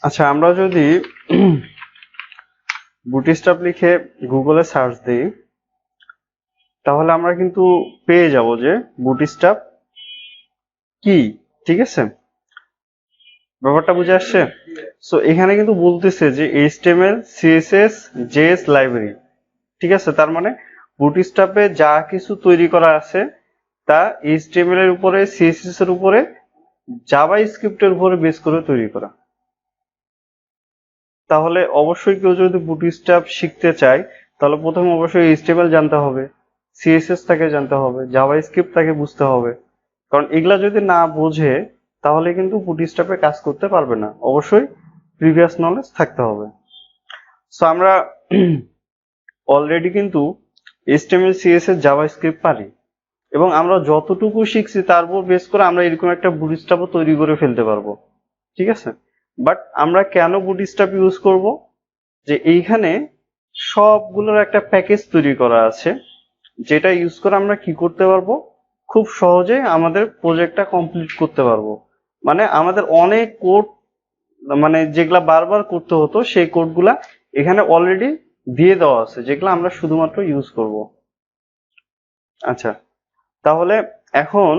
আচ্ছা, আমরা যদি বুটস্ট্র্যাপ লিখে গুগলে সার্চ দিই তাহলে আমরা কিন্তু পেয়ে যাব যে বুটস্ট্র্যাপ কি। ঠিক আছে, ব্যাপারটা বুঝে আসছে? সো এখানে কিন্তু বলতেছে যে HTML CSS JS লাইব্রেরি। ঠিক আছে, তার মানে বুটস্ট্র্যাপে যা কিছু তৈরি করা আছে তা HTML এর উপরে, CSS এর উপরে, জাভা স্ক্রিপ্টের উপরে বেস করে তৈরি করা। তাহলে অবশ্যই কেউ যদি বুটস্ট্র্যাপ শিখতে চায় তাহলে প্রথমে অবশ্যই HTML জানতে হবে, CSS তাকে জানতে হবে, জাভা স্ক্রিপ্ট তাকে বুঝতে হবে। কারণ এগুলা যদি না বোঝে তাহলে কিন্তু বুটস্ট্র্যাপে কাজ করতে পারবে না। অবশ্যই প্রিভিয়াস নলেজ থাকতে হবে। সো আমরা অলরেডি কিন্তু HTML CSS জাভা স্ক্রিপ্ট পারি এবং আমরা যতটুকু শিখছি তার উপর বেস করে আমরা এরকম একটা বুটস্ট্র্যাপও তৈরি করে ফেলতে পারবো। ঠিক আছে, বাট আমরা কেন বুটস্ট্র্যাপ ইউজ করব? যে এইখানে সবগুলোর একটা প্যাকেজ তৈরি করা আছে, যেটা ইউজ করে আমরা কি করতে পারবো, খুব সহজে আমাদের প্রজেক্টটা কমপ্লিট করতে পারবো। মানে আমাদের অনেক কোড, মানে যেগুলা বারবার করতে হতো সেই কোডগুলা এখানে অলরেডি দিয়ে দেওয়া আছে, যেগুলো আমরা শুধুমাত্র ইউজ করব। আচ্ছা, তাহলে এখন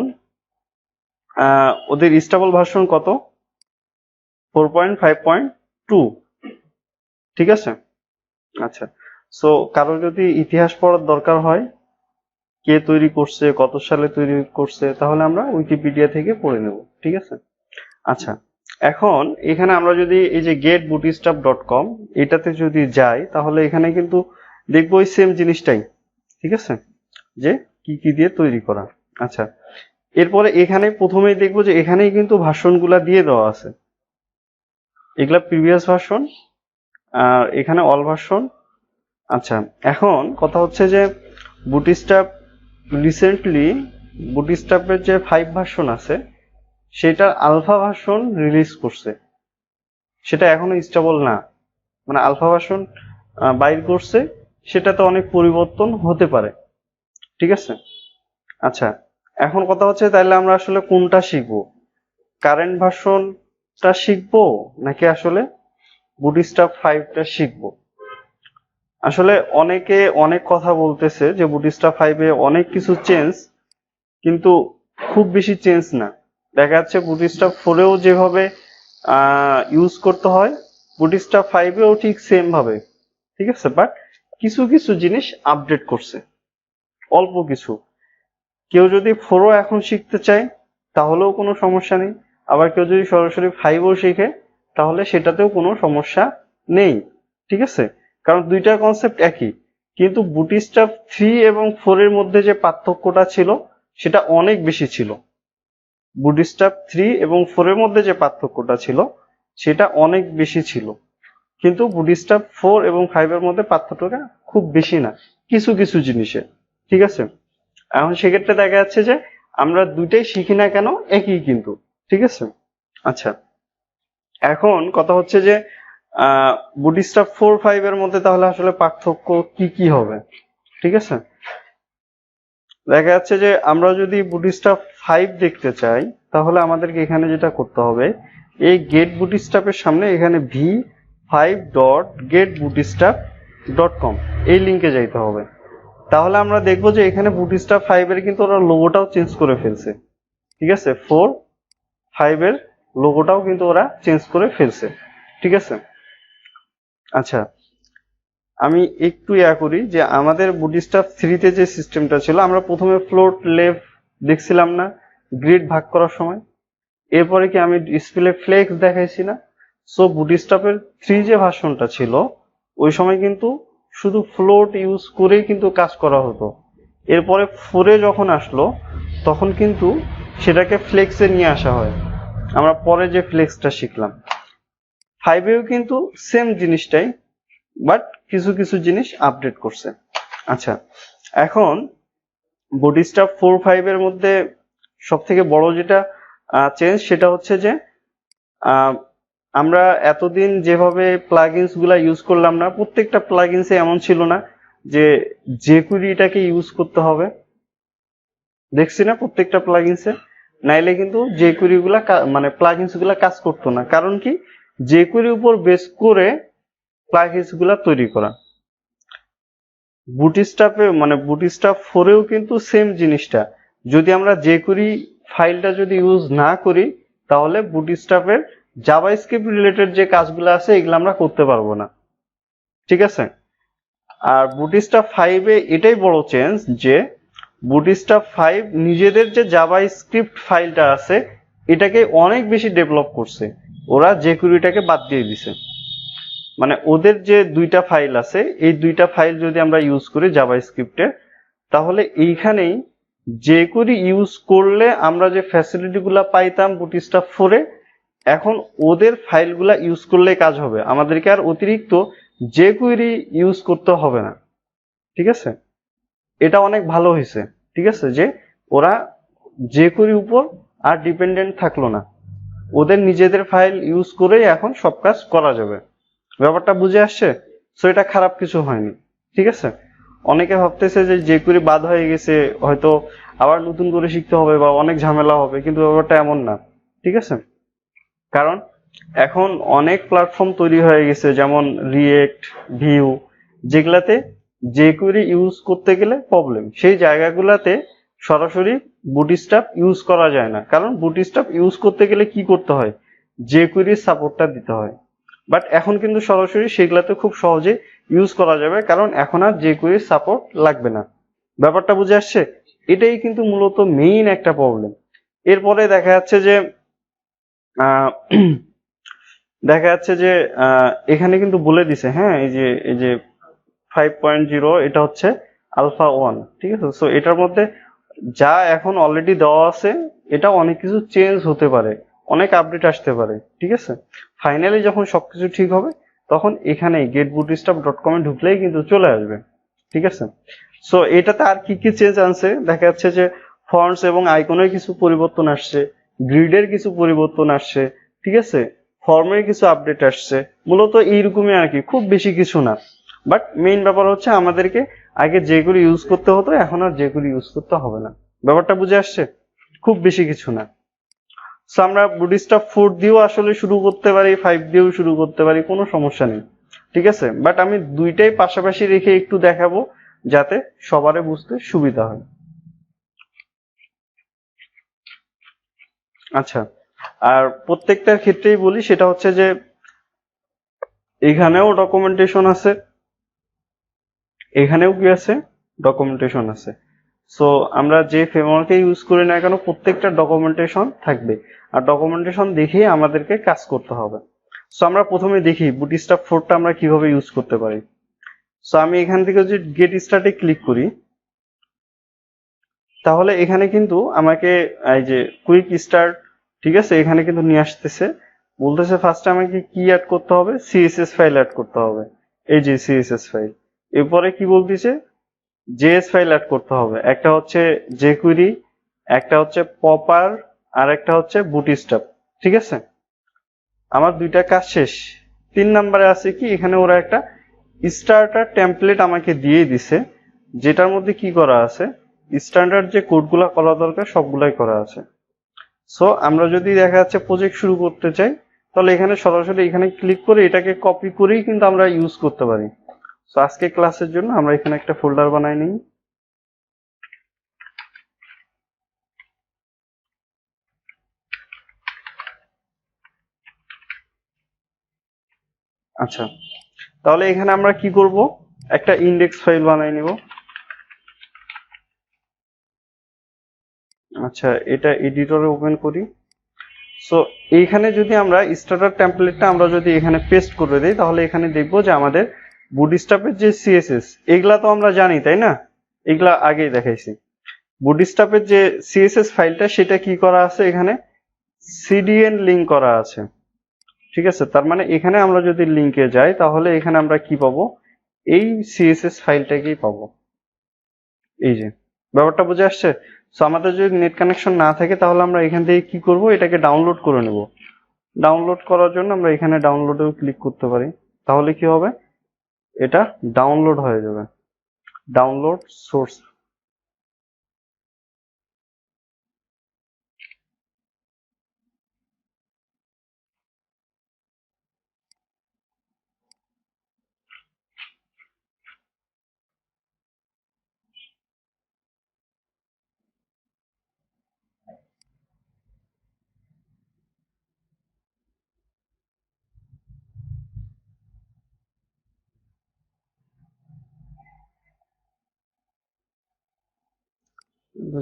ওদের স্টেবল ভার্সন কত? 4.5.2। ঠিক আছে, আচ্ছা। সো কারো যদি ইতিহাস পড়ার দরকার হয়, কে তৈরি করছে, কত সালে তৈরি করছে, তাহলে আমরা উইকিপিডিয়া থেকে পড়ে নেব। ঠিক আছে, আচ্ছা। এখন এখানে আমরা যদি এই যে getbootstrap.com এটাতে যদি যাই তাহলে এখানে কিন্তু দেখবো ওই সেম জিনিসটাই। ঠিক আছে, যে কি কি দিয়ে তৈরি করা। আচ্ছা, এরপরে এখানে প্রথমেই দেখবো যে এখানেই কিন্তু ভার্সনগুলা দিয়ে দেওয়া আছে। এগুলা প্রিভিয়াস ভার্সন আর এখানে অল ভার্সন। আচ্ছা, এখন কথা হচ্ছে যে বুটস্ট্র্যাপ রিসেন্টলি বুটস্ট্র্যাপের যে 5 ভার্সন আছে সেটার আলফা ভার্সন রিলিজ করছে। সেটা এখনো স্টেবল না, মানে আলফা ভার্সন বাইর করছে, সেটাতে অনেক পরিবর্তন হতে পারে। ঠিক আছে, আচ্ছা। এখন কথা হচ্ছে তাহলে আমরা আসলে কোনটা শিখবো, কারেন্ট ভার্সনটা শিখবো নাকি আসলে বুটস্ট্র্যাপ 5টা শিখবো? আসলে অনেকে অনেক কথা বলতেছে যে বুটস্ট্র্যাপ 5-এ অনেক কিছু চেঞ্জ, কিন্তু খুব বেশি চেঞ্জ না। দেখা যাচ্ছে বুটস্ট্র্যাপ 4-এও যেভাবে ইউজ করতে হয় বুটস্ট্র্যাপ 5-এও ঠিক সেম ভাবে। ঠিক আছে, বাট কিছু কিছু জিনিস আপডেট করছে, অল্প কিছু। কেউ যদি 4ও এখন শিখতে চায় তাহলেও কোনো সমস্যা নেই, আবার কেউ যদি সরাসরি 5ও শিখে তাহলে সেটাতেও কোনো সমস্যা নেই। ঠিক আছে, কারণ দুইটা কনসেপ্ট একই, কিন্তু বুটস্ট্র্যাপ 3 এবং 4 এর মধ্যে যে পার্থক্যটা ছিল সেটা অনেক বেশি ছিল। বুটস্ট্র্যাপ 3 এবং 4 এর মধ্যে যে পার্থক্যটা ছিল সেটা অনেক বেশি ছিল, কিন্তু বুটস্ট্র্যাপ 4 এবং 5 এর মধ্যে পার্থক্যটা খুব বেশি না, কিছু কিছু জিনিসে। ঠিক আছে, এখন সেক্ষেত্রে দেখা যাচ্ছে যে আমরা দুইটাই শিখি না কেন একই কিন্তু। ঠিক আছে, আচ্ছা। এখন কথা হচ্ছে যে বুটস্ট্র্যাপ 4-5 এর মধ্যে তাহলে আসলে পার্থক্য কি কি হবে? ঠিক আছে, দেখা যাচ্ছে যে আমরা যদি বুটস্ট্র্যাপ 5 দেখতে চাই তাহলে আমাদেরকে এখানে যেটা করতে হবে, এই গেট বুটস্ট্র্যাপের সামনে এখানে v5.getbootstrap.com এই লিংকে যাইতে হবে। তাহলে আমরা দেখবো যে এখানে বুটস্ট্র্যাপ 5 এর কিন্তু ওরা লোগোটাও চেঞ্জ করে ফেলছে। ঠিক আছে, 4-5 এর লোগোটাও কিন্তু ওরা চেঞ্জ করে ফেলছে। ঠিক আছে, আচ্ছা। আমি একটু করি যে আমাদের বুটস্ট্র্যাপ 3-তে যে সিস্টেমটা ছিল, আমরা প্রথমে ফ্লোট লেফট দেখছিলাম না গ্রিড ভাগ করার সময়, এরপরে কি আমি ডিসপ্লে ফ্লেক্স দেখাইছি না? সো বুটস্ট্র্যাপের 3 যে ভার্সনটা ছিল ওই সময় কিন্তু শুধু ফ্লোট ইউজ করেই কিন্তু কাজ করা হতো। এরপরে 4-এ যখন আসলো তখন কিন্তু সেটাকে ফ্লেক্সে নিয়ে আসা হয়, আমরা পরে যে ফ্লেক্সটা শিখলাম। 5-এও কিন্তু সেম জিনিসটাই, বাট কিছু কিছু জিনিস আপডেট করছে। আচ্ছা, এখন বুটস্ট্র্যাপ 4-5 এর মধ্যে সব থেকে বড় যেটা চেঞ্জ সেটা হচ্ছে যে আমরা এতদিন যেভাবে প্লাগইনস গুলা ইউজ করলাম না, প্রত্যেকটা প্লাগইনসে এমন ছিল না যে jQuery-টাকে ইউজ করতে হবে, দেখছি না প্রত্যেকটা প্লাগইনসে, নাইলে কিন্তু jQuery গুলা মানে প্লাগইনস গুলা কাজ করতো না। কারণ কি, jQuery উপর বেস করে প্লাগইনস গুলা তৈরি করা। বুটস্ট্র্যাপে মানে বুটস্ট্র্যাপ 4 এও কিন্তু সেম জিনিসটা, যদি আমরা jQuery ফাইলটা যদি ইউজ না করি তাহলে বুটস্ট্র্যাপের জাভাস্ক্রিপ্ট রিলেটেড যে কাজগুলো আছে এগুলো আমরা করতে পারবো না, ঠিক আছে। আর বুটস্ট্র্যাপ 5 এ এটাই বড় চেঞ্জ যে বুটস্ট্র্যাপ 5 নিজেদের যে জাভাস্ক্রিপ্ট ফাইলটা আছে এটাকে অনেক বেশি ডেভেলপ করছে, ওরা jQueryটাকে বাদ দিয়ে দিছে। মানে ওদের যে দুইটা ফাইল আছে এই দুইটা ফাইল যদি আমরা ইউজ করি জাভাস্ক্রিপ্টে তাহলে এইখানেই jQuery ইউজ করলে আমরা যে ফ্যাসিলিটিগুলো পাইতাম বুটস্ট্র্যাপ 4 এ এখন ওদের ফাইলগুলা ইউজ করলে কাজ হবে, আমাদেরকে আর অতিরিক্ত jQuery ইউজ করতে হবে না, ঠিক আছে। এটা অনেক ভালো হয়েছে, ঠিক আছে, যে ওরা jQuery উপর আর ডিপেন্ডেন্ট থাকলো না, ওদের নিজেদের ফাইল ইউজ করেই এখন সব কাজ করা যাবে। ব্যাপারটা বুঝে আসছে? সো এটা খারাপ কিছু হয়নি, ঠিক আছে। অনেকে ভাবতেছে যে jQuery বাদ হয়ে গেছে, হয়তো আবার নতুন করে শিখতে হবে বা অনেক ঝামেলা হবে, কিন্তু ব্যাপারটা এমন না, ঠিক আছে। কারণ এখন অনেক প্ল্যাটফর্ম তৈরি হয়ে গেছে যেমন রিয়েক্ট, ভিউ, যেগুলাতে jQuery ইউজ করতে গেলে প্রবলেম, সেই জায়গাগুলোতে সরাসরি বুটস্ট্র্যাপ ইউজ করা যায় না, কারণ বুটস্ট্র্যাপ ইউজ করতে গেলে কি করতে হয়, jQuery সাপোর্টটা দিতে হয়। বাট এখন কিন্তু সরাসরি সেগুলাতে খুব সহজে ইউজ করা যাবে, কারণ এখন আর jQuery সাপোর্ট লাগবে না। ব্যাপারটা বুঝে আসছে? এটাই কিন্তু মূলত মেইন একটা প্রবলেম। এরপরে দেখা যাচ্ছে যে দেখা যাচ্ছে যে এখানে কিন্তু বলে দিছে, হ্যাঁ, এই যে 5.0 এটা হচ্ছে আলফা 1, ঠিক আছে। সো এটার মধ্যে যা এখন অলরেডি দেওয়া আছে এটা অনেক কিছু চেঞ্জ হতে পারে, অনেক আপডেট আসতে পারে, ঠিক আছে। ফাইনালি যখন সবকিছু ঠিক হবে তখন এখানে getbootstrap.com এ ঢুকলেই কিন্তু চলে আসবে, ঠিক আছে। সো এটাতে আর কি কি চেঞ্জ আনছে দেখা যাচ্ছে যে ফন্টস এবং আইকনের কিছু পরিবর্তন আসছে, গ্রিডের কিছু পরিবর্তন আসছে, ঠিক আছে, ফর্মের কিছু আপডেট আসছে, মূলত এইরকমই আর কি, খুব বেশি কিছু না। বাট মেইন ব্যাপার হচ্ছে আমাদেরকে আগে যেগুলো ইউজ করতে হতো এখন আর যেগুলো ইউজ করতে হবে না। ব্যাপারটা বুঝে আসছে? খুব বেশি কিছু না। সো আমরা বুটস্ট্র্যাপ 4 দিয়েও আসলে শুরু করতে পারি, 5 দিয়েও শুরু করতে পারি, কোনো সমস্যা নেই, ঠিক আছে। বাট আমি দুইটাই পাশাপাশি রেখে একটু দেখাবো যাতে সবারই বুঝতে সুবিধা হয়। আচ্ছা, আর প্রত্যেকটার ক্ষেত্রেই বলি সেটা হচ্ছে যে এখানেও ডকুমেন্টেশন আছে, এখানেও কি আছে, ডকুমেন্টেশন আছে। সো আমরা যে ফ্রেমওয়ার্কে ইউজ করি না কেন প্রত্যেকটা ডকুমেন্টেশন থাকবে, আর ডকুমেন্টেশন দেখেই আমাদেরকে কাজ করতে হবে। সো আমরা প্রথমে দেখি বুটস্ট্র্যাপ 4টা আমরা কিভাবে ইউজ করতে পারি। সো আমি এখান থেকে যদি গেট স্টার্টে ক্লিক করি তাহলে এখানে কিন্তু আমাকে এই যে কুইক স্টার্ট, ঠিক আছে, এখানে কিন্তু নিয়ে আসতেছে, বলতেছে ফার্স্টে আমাকে কি অ্যাড করতে হবে, সিএসএস ফাইল অ্যাড করতে হবে, এই যে সিএসএস ফাইল। এরপরে কি বলতেছে, জেএস ফাইল অ্যাড করতে হবে, একটা হচ্ছে jQuery, একটা হচ্ছে পপার, আর একটা হচ্ছে বুটস্ট্র্যাপ, ঠিক আছে। আমার দুইটা কাজ শেষ। 3 নম্বরে আছে কি, এখানে ওরা একটা স্টার্টার টেমপ্লেট আমাকে দিয়ে দিছে, যেটার মধ্যে কি করা আছে, স্ট্যান্ডার্ড যে কোডগুলা করা দরকার সবগুলাই করা আছে। সো আমরা যদি দেখা যাচ্ছে প্রজেক্ট শুরু করতে চাই তাহলে এখানে সরাসরি এখানে ক্লিক করে এটাকে কপি করেই কিন্তু আমরা ইউজ করতে পারি। সো আজকে ক্লাসের জন্য আমরা এখানে একটা ফোল্ডার বানাই নিই। আচ্ছা, তাহলে এখানে আমরা কি করব, একটা ইন্ডেক্স ফাইল বানাই নিব। আচ্ছা, এটা এডিটরে ওপেন করি। সো এইখানে যদি আমরা স্টার্টার টেমপ্লেটটা আমরা যদি এখানে পেস্ট করে দিই তাহলে এখানে দেখবো যে আমাদের বুটস্ট্র্যাপের যে সিএসএস এগুলা তো আমরা জানি তাই না, এগুলা আগেই দেখাইছি। বুটস্ট্র্যাপের যে সিএসএস ফাইলটা সেটা কি করা আছে, এখানে সিডিএন লিংক করা আছে, ঠিক আছে। তার মানে এখানে আমরা যদি লিংকে যাই তাহলে এখানে আমরা কি পাবো, এই সিএসএস ফাইলটাকেই পাবো, এই যে। ব্যাপারটা বুঝে আসছে? সো আমাদের যদি নেট কানেকশন না থাকে তাহলে আমরা এখান থেকে কি করব, এটাকে ডাউনলোড করে নেব। ডাউনলোড করার জন্য আমরা এখানে ডাউনলোডেও ক্লিক করতে পারি, তাহলে কি হবে, এটা ডাউনলোড হয়ে যাবে, ডাউনলোড সোর্স।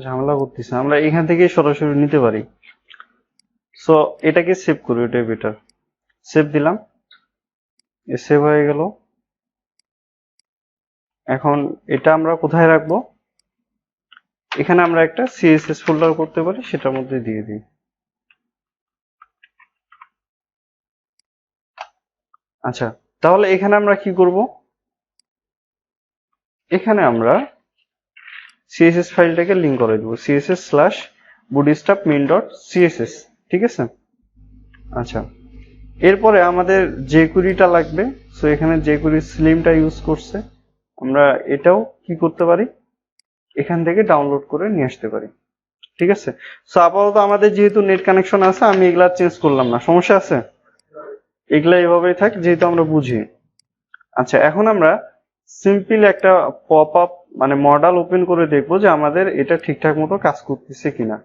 ঝামেলা করতেছে, আমরা এখান থেকে সরাসরি নিতে পারি। সো এটাকে সেভ করি, ওটাই বেটার। সেভ দিলাম, সেভ হয়ে গেল। এখন এটা আমরা কোথায় রাখবো? এখানে আমরা একটা সিএসএস ফোল্ডার করতে পারি, সেটার মধ্যে দিয়ে দিই। আচ্ছা, তাহলে এখানে আমরা কি করব? এখানে আমরা সিএসএস ফাইলটাকে লিংক করে দেবো, css/bootstrap.main.css, ঠিক আছে? আচ্ছা, এরপরে আমাদের যে কুইরিটা লাগবে, সো এখানে যে কুইরি স্লিমটা ইউজ করছে, আমরা এটাও কি করতে পারি, এখান থেকে ডাউনলোড করে নিয়ে আসতে পারি, ঠিক আছে? সো আপাতত আমাদের যেহেতু নেট কানেকশন আছে, আমি এগুলা চেঞ্জ করলাম না, সমস্যা আছে? এগুলা এভাবেই থাক, যেহেতু আমরা বুঝি। আচ্ছা, এখন আমরা সিম্পল একটা পপ আপ মানে মডেল ওপেন করে দেখবো যে আমাদের এটা ঠিকঠাক মতো কাজ করতেছে কিনা,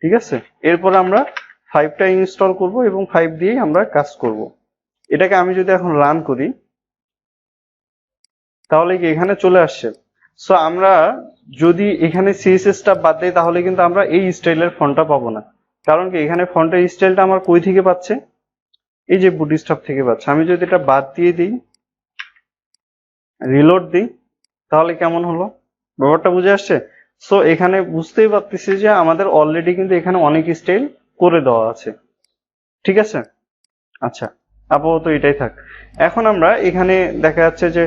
ঠিক আছে? এরপর আমরা 5টা ইনস্টল করব এবং 5 দিয়েই আমরা কাজ করব। এটাকে আমি যদি এখন রান করি, তাহলে কি এখানে চলে আসছে। সো আমরা যদি এখানে সিএসএস টা বাদ দেই, তাহলে কিন্তু আমরা এই স্টাইলের ফন্টটা পাবো না। কারণ কি এখানে ফন্টের স্টাইলটা আমার কই থেকে পাচ্ছে? এই যে বুটস্ট্র্যাপ থেকে পাচ্ছে। আমি যদি এটা বাদ দিয়ে দিই, রিলোড দিই, তাহলে কেমন হলো? ব্যাপারটা বুঝে আসছে? সো এখানে বুঝতেই পারতেছি যে আমাদের অলরেডি কিন্তু এখানে অনেক স্টাইল করে দেওয়া আছে, ঠিক আছে? আচ্ছা, আপাতত এটাই থাক। এখন আমরা এখানে দেখা যাচ্ছে যে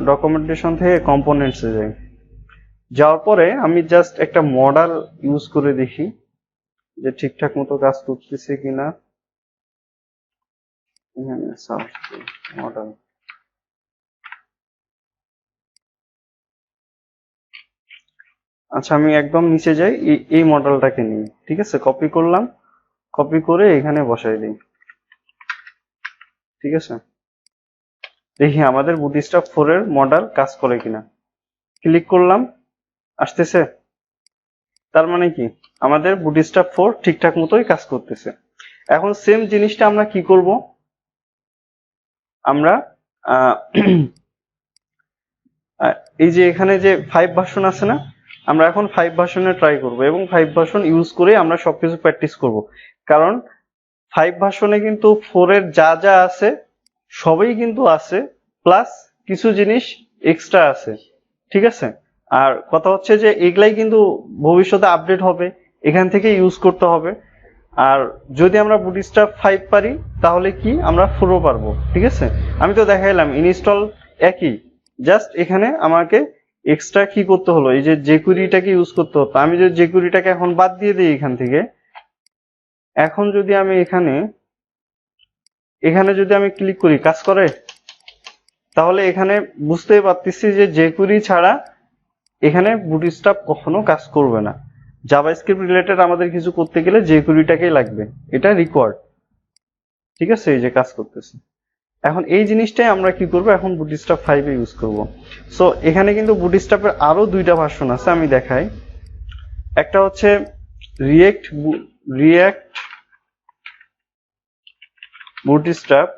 ডকুমেন্টেশন থেকে কম্পোনেন্টসে যাই। যাওয়ার পরে আমি জাস্ট একটা মডেল ইউজ করে দেখি যে ঠিকঠাক মতো কাজ করতেছে কিনা। এখানে সার্চ মডেল, আচ্ছা আমি একদম নিচে যাই, এই মডেলটাকে নিই, ঠিক আছে? কপি করলাম, কপি করে এখানে বসাই দিই, ঠিক আছে? দেখি আমাদের বুটস্ট্র্যাপ 4 এর মডেল কাজ করে কিনা। ক্লিক করলাম, আসতেছে। তার মানে কি আমাদের বুটস্ট্র্যাপ 4 ঠিকঠাক মতোই কাজ করতেছে। এখন সেম জিনিসটা আমরা কি করব? আমরা এই যে এখানে যে 5 ভার্সন আছে না, আমরা এখন 5 ভার্সনে ট্রাই করব এবং 5 ভার্সন ইউজ করে আমরা সবকিছু প্র্যাকটিস করব। কারণ 5 ভার্সনে কিন্তু 4 এর যা যা আছে সবই কিন্তু আছে, প্লাস কিছু জিনিস এক্সট্রা আছে, ঠিক আছে? আর কথা হচ্ছে যে এগুলাই কিন্তু ভবিষ্যতে আপডেট হবে, এখান থেকে ইউজ করতে হবে। আর যদি আমরা বুটস্ট্র্যাপ 5 পারি, তাহলে কি আমরা 4 ও পারবো, ঠিক আছে? আমি তো দেখাইলাম ইনস্টল একই, জাস্ট এখানে আমাকে এক্সট্রা কি করতে হলো, এই যে jQuery-টাকে ইউজ করতে হতো। আমি যদি jQuery-টাকে এখন বাদ দিয়ে দিই এখান থেকে, এখন যদি আমি এখানে যদি আমি ক্লিক করি, কাজ করে? তাহলে এখানে বুঝতেই পারতেছি যে jQuery ছাড়া এখানে বুটস্ট্র্যাপ কখনো কাজ করবে না। জাভাস্ক্রিপ্ট রিলেটেড আমাদের কিছু করতে গেলে jQuery-টাকেই লাগবে, এটা রিকোয়ার্ড, ঠিক আছে? এই যে কাজ করতেছে। এখন এই জিনিসটাই আমরা কি করব, এখন বুটস্ট্র্যাপ 5 এ ইউজ করব। সো এখানে কিন্তু বুটস্ট্র্যাপের আরো 2টা ভার্সন আছে, আমি দেখাই। একটা হচ্ছে রিয়েক্ট বুটস্ট্র্যাপ,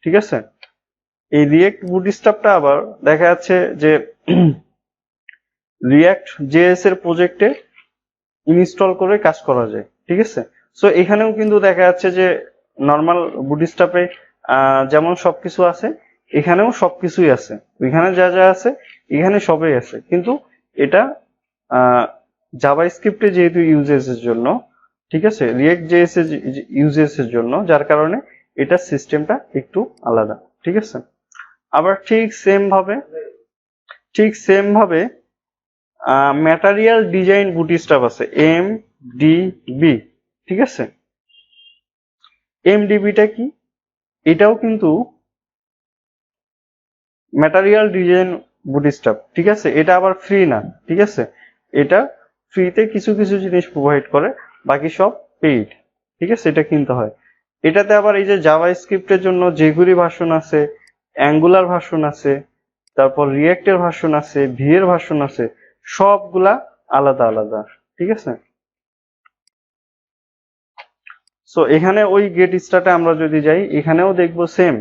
ঠিক আছে? এই রিয়েক্ট বুটস্ট্র্যাপটা আবার দেখা যাচ্ছে যে রিয়াক্ট জেএস এর প্রজেক্টে ইনস্টল করে কাজ করা যায়, ঠিক আছে? সো এখানেও কিন্তু দেখা যাচ্ছে যে নর্মাল বুটস্ট্র্যাপে যেমন সবকিছু আছে, এখানেও সবকিছুই আছে। ওইখানে যা যা আছে এখানে সবই আছে, কিন্তু এটা জাভাস্ক্রিপ্টে যেহেতু ইউজেসের জন্য, ঠিক আছে, রিয়েক্ট জেএস এর ইউজেসের জন্য, যার কারণে এটা সিস্টেমটা একটু আলাদা, ঠিক আছে? আবার ঠিক সেম ভাবে ম্যাটেরিয়াল ডিজাইন বুটস্ট্র্যাপ আছে, এমডিবি, ঠিক আছে? এমডিবিটা কি? এটাও কিন্তু ম্যাটেরিয়াল ডিজাইন বুটস্ট্র্যাপ, ঠিক আছে? এটা আবার ফ্রি না, ঠিক আছে? এটা ফ্রিতে কিছু কিছু জিনিস প্রোভাইড করে, বাকি সব পেইড, ঠিক আছে? এটা কিনতে হয়। এটাতে আবার এই যে জাভাস্ক্রিপ্টের জন্য jQuery ভার্সন আছে, অ্যাঙ্গুলার ভার্সন আছে, তারপর রিয়েক্টের ভার্সন আছে, ভি এর ভার্সন আছে, সবগুলা আলাদা আলাদা, ঠিক আছে? সো এখানে ওই গেট স্টার্টে আমরা যদি যাই, এখানেও দেখবো সেম,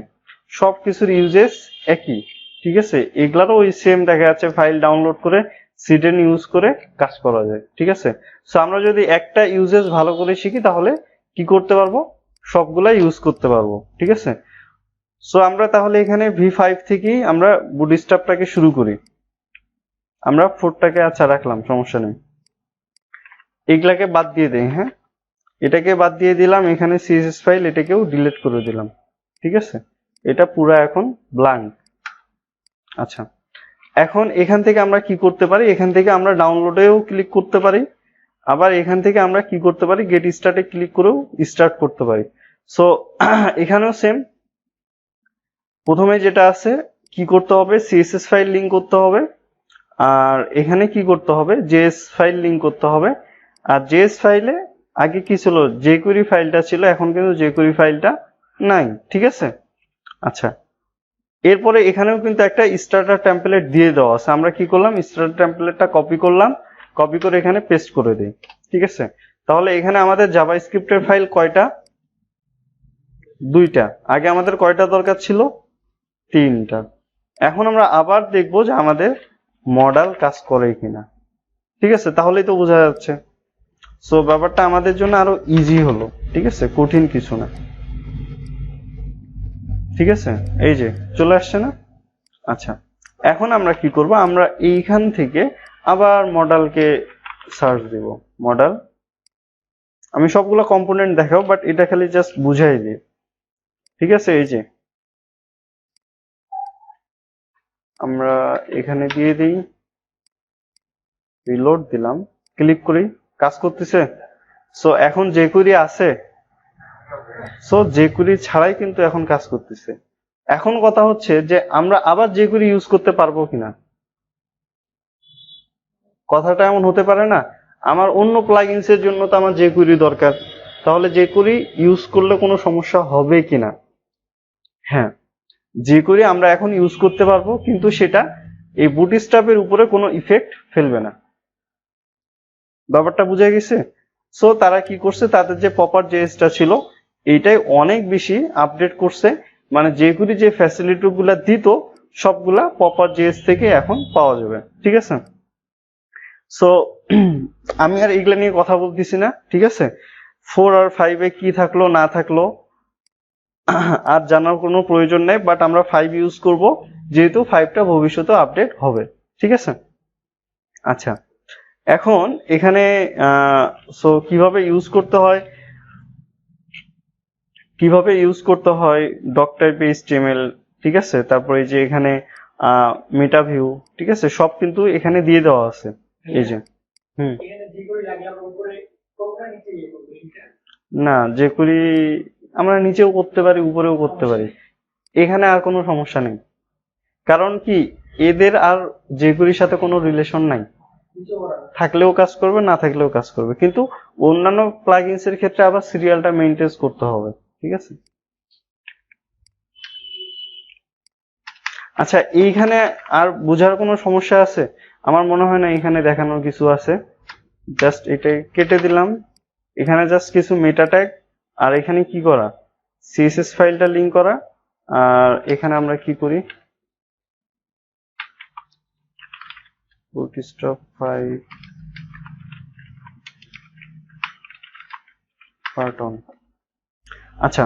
সবকিছুর ইউজেস একই, ঠিক আছে? এগুলারও ওই সেম দেখা যাচ্ছে, ফাইল ডাউনলোড করে সিডেন ইউজ করে কাজ করা যায়, ঠিক আছে। সো আমরা যদি একটা ইউজেস ভালো করে শিখি তাহলে কি করতে পারবো, সবগুলা ইউজ করতে পারবো, ঠিক আছে। সো আমরা তাহলে এখানে V5 থেকেই আমরা বুটস্ট্র্যাপটাকে শুরু করি। আমরা 4টাকে আচ্ছা রাখলাম, সমস্যা নেই, এগুলাকে বাদ দিয়ে দেই। হ্যাঁ, এটাকে বাদ দিয়ে দিলাম, এখানে সিএসএস ফাইল এটাকেও ডিলিট করে দিলাম, ঠিক আছে। এটা পুরো এখন ব্ল্যাঙ্ক। আচ্ছা, এখন এখান থেকে আমরা কি করতে পারি, এখান থেকে আমরা ডাউনলোডেও ক্লিক করতে পারি, আবার এখান থেকে আমরা কি করতে পারি, গেট স্টার্টে ক্লিক করেও স্টার্ট করতে পারি। সো এখানেও সেম, প্রথমে যেটা আছে কি করতে হবে, সিএসএস ফাইল লিংক করতে হবে, আর এখানে কি করতে হবে, জেএস ফাইল লিংক করতে হবে। আর জেএস ফাইলে আগে কি ছিল, jQuery ফাইলটা ছিল, এখন কিন্তু jQuery ফাইলটা নাই, ঠিক আছে। আচ্ছা, এরপরে এখানেও কিন্তু একটা স্টার্টার টেমপ্লেট দিয়ে দেওয়া আছে। আমরা কি করলাম, স্টার্টার টেমপ্লেটটা কপি করলাম, কপি করে এখানে পেস্ট করে দিই, ঠিক আছে। তাহলে এখানে আমাদের জাভাস্ক্রিপ্টের ফাইল কয়টা, 2টা। আগে আমাদের কয়টা দরকার ছিল, 3টা। এখন আমরা আবার দেখবো যে আমাদের মডেল কাজ করে কিনা, ঠিক আছে, তাহলেই তো বোঝা যাচ্ছে। সো ব্যাপারটা আমাদের জন্য আরো ইজি হলো, ঠিক আছে, কঠিন কিছু না, ঠিক আছে। এই যে চলে আসছে না। আচ্ছা, এখন আমরা কি করব, আমরা এইখান থেকে আবার মডেলকে সার্চ দেব। মডেল, আমি সবগুলো কম্পোনেন্ট দেখাবো, বাট এটা খালি জাস্ট বুঝাই দিই, ঠিক আছে। এই যে আমরা এখানে দিয়ে দিই, রিলোড দিলাম, ক্লিক করি, কাজ করতেছে। সো এখন jQuery আছে, সো jQuery ছাড়াই কিন্তু এখন কাজ করতেছে। এখন কথা হচ্ছে যে আমরা আবার jQuery ইউজ করতে পারবো কিনা, কথাটা এমন হতে পারে না, আমার অন্য প্লাগইনস এর জন্য তো আমার jQuery দরকার, তাহলে jQuery ইউজ করলে কোনো সমস্যা হবে কিনা। হ্যাঁ, jQuery আমরা এখন ইউজ করতে পারবো, কিন্তু সেটা এই বুটস্ট্র্যাপের উপরে কোনো ইফেক্ট ফেলবে না। ব্যাপারটা বুঝা গেছে। সো তারা কি করছে, তাদের যে প্রপার জেএসটা ছিল এইটাই অনেক বেশি আপডেট করছে, মানে jQuery যে ফ্যাসিলিটি গুলা দিত সবগুলা প্রপার জেএস থেকে এখন পাওয়া যাবে, ঠিক আছে। সো আমি আর এগুলা নিয়ে কথা বলতেছি না, ঠিক আছে। 4 আর 5 কি থাকলো না থাকলো আর জানার কোনো প্রয়োজন নেই, বাট আমরা 5 ইউজ করব, যেহেতু 5টা ভবিষ্যতে আপডেট হবে, ঠিক আছে। আচ্ছা, এখন এখানে সো কিভাবে ইউজ করতে হয়, ডক টাইপ HTML, ঠিক আছে। তারপরে যে এখানে মেটা ভিউ, ঠিক আছে, সব কিন্তু এখানে দিয়ে দেওয়া আছে। এই যে না, jQuery আমরা নিচেও করতে পারি, উপরেও করতে পারি, এখানে আর কোনো সমস্যা নেই। কারণ কি, এদের আর jQueryর সাথে কোনো রিলেশন নাই, থাকলেও কাজ করবে, না থাকলেও কাজ করবে, কিন্তু অন্যান্য প্লাগইনস এর ক্ষেত্রে আবার সিরিয়ালটা মেইনটেইন করতে হবে, ঠিক আছে। আচ্ছা, এইখানে আর বোঝার কোনো সমস্যা আছে? আমার মনে হয় না এখানে দেখানোর কিছু আছে। জাস্ট এটা কেটে দিলাম, এখানে জাস্ট কিছু মেটা ট্যাগ, আর এখানে কি করা, সিএসএস ফাইলটা লিংক করা, আর এখানে আমরা কি করি, bootstrap 5 পার্টন। আচ্ছা,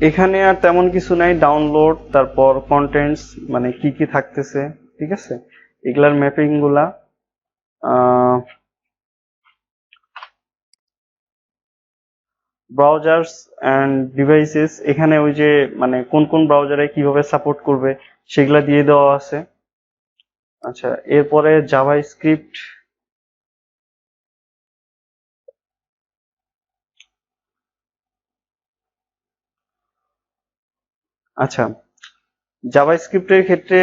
এখানে আর তেমন কিছু নাই, ডাউনলোড, তারপর কন্টেন্টস, মানে কি কি থাকতেছে, ঠিক আছে, এগুলার ম্যাপিং গুলা, ব্রাউজার্স এন্ড ডিভাইসেস, এখানে ওই যে মানে কোন কোন ব্রাউজারে কিভাবে সাপোর্ট করবে সেগুলা দিয়ে দেওয়া আছে। আচ্ছা, এরপরে জাভাস্ক্রিপ্ট, আচ্ছা, জাভাস্ক্রিপ্টের ক্ষেত্রে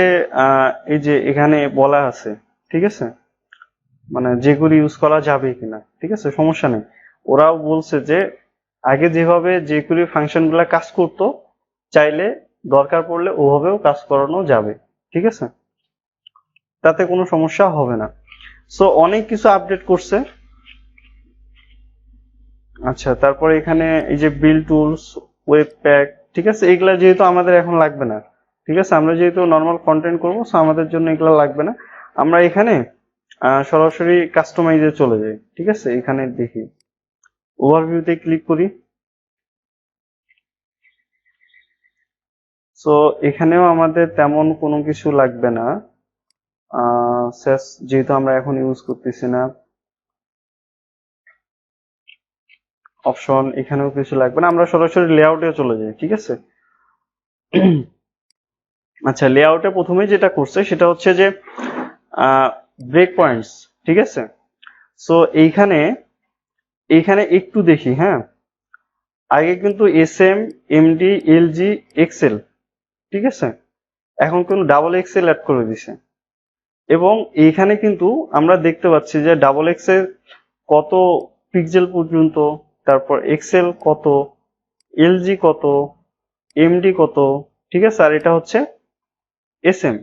এই যে এখানে বলা আছে, ঠিক আছে, মানে jQuery ইউজ করা যাবে কিনা, ঠিক আছে, সমস্যা নেই। ওরাও বলছে যে আগে যেভাবে jQuery ফাংশন গুলা কাজ করতো, চাইলে দরকার পড়লে ওভাবেও কাজ করানো যাবে, ঠিক আছে, তাতে কোনো সমস্যা হবে না। সো অনেক কিছু আপডেট করছে। আচ্ছা, তারপরে এখানে এই যে বিল্ড টুলস, ওয়েব প্যাক, ঠিক আছে, এগুলা যেহেতু আমাদের এখন লাগবে না, ঠিক ঠিক আছে, আমরা যেহেতু নর্মাল কন্টেন্ট করব সো আমাদের জন্য এগুলো লাগবে না। আমরা এখানে সরাসরি কাস্টমাইজে চলে যাই। ঠিক আছে, এখানে দেখি ওভারভিউতে ক্লিক করি। সো এখানেও আমাদের তেমন কোনো কিছু লাগবে না, যেহেতু আমরা এখন ইউজ করতেছি না। অপশন এখানেও কিছু লাগবে না, আমরা সরাসরি লেআউটে চলে যাই। ঠিক আছে, আচ্ছা লেআউটে প্রথমে যেটা করছে সেটা হচ্ছে যে ব্রেক পয়েন্টস। ঠিক আছে, সো এইখানে একটু দেখি। হ্যাঁ, আগে কিন্তু SM, MD, LG, XL, ঠিক আছে, এখন কিন্তু ডাবল এক্সেল অ্যাড করে দিছে। এবং এইখানে কিন্তু আমরা দেখতে পাচ্ছি যে ডাবল এক্সেল কত পিক্সেল পর্যন্ত, তারপর এক্সেল কত, এলজি কত, এমডি কত। ঠিক আছে, আর এটা হচ্ছে SM।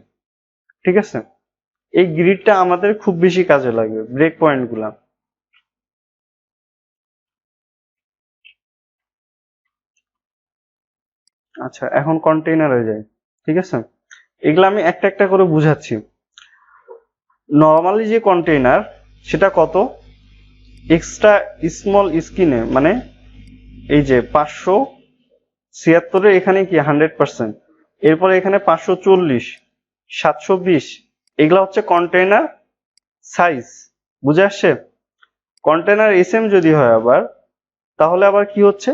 ঠিক আছে, এই গ্রিডটা আমাদের খুব বেশি কাজে লাগবে, ব্রেক পয়েন্ট গুলা। আচ্ছা, এখন কন্টেইনারে যাই। ঠিক আছে, এগুলো আমি একটা একটা করে বুঝাচ্ছি। নর্মালি যে কন্টেইনার সেটা কত, এক্সট্রা স্মল স্ক্রিনে মানে এই যে 576 এখানে কি 100%, এরপরে এখানে 540, 720, এগুলা হচ্ছে কন্টেইনার সাইজ। বুঝে আসছে? কন্টেইনার SM যদি হয় আবার, তাহলে আবার কি হচ্ছে,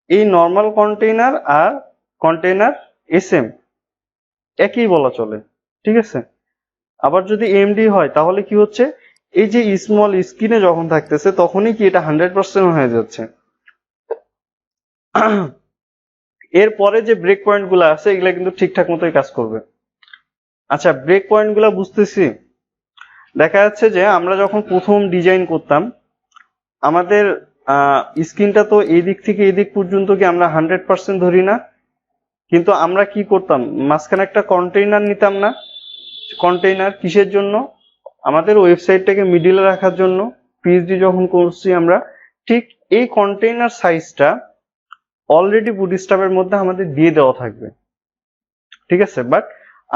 এই নর্মাল কন্টেইনার আর কন্টেইনার SM একই বলা চলে। ঠিক আছে, আবার যদি MD হয় তাহলে কি হচ্ছে, এই যে স্মল স্ক্রিনে যখন থাকতেছে তখনই কি এটা 100% হয়ে যাচ্ছে। এরপরে যে ব্রেক পয়েন্ট গুলো আছে এগুলা কিন্তু ঠিকঠাক মতোই কাজ করবে। আচ্ছা, ব্রেক পয়েন্ট গুলা বুঝতেছি। দেখা যাচ্ছে যে আমরা যখন প্রথম ডিজাইন করতাম আমাদের স্ক্রিনটা তো এই দিক থেকে এই দিক পর্যন্ত কি আমরা 100% ধরি না, কিন্তু আমরা কি করতাম, মাঝখানে একটা কন্টেইনার নিতাম না। কন্টেইনার কিসের জন্য, আমাদের ওয়েবসাইটটাকে মিডিলে রাখার জন্য। PhD যখন করছি আমরা, ঠিক এই কন্টেইনার সাইজটা অলরেডি বুটস্ট্র্যাপের মধ্যে আমাদের দিয়ে দেওয়া থাকবে। ঠিক আছে, বাট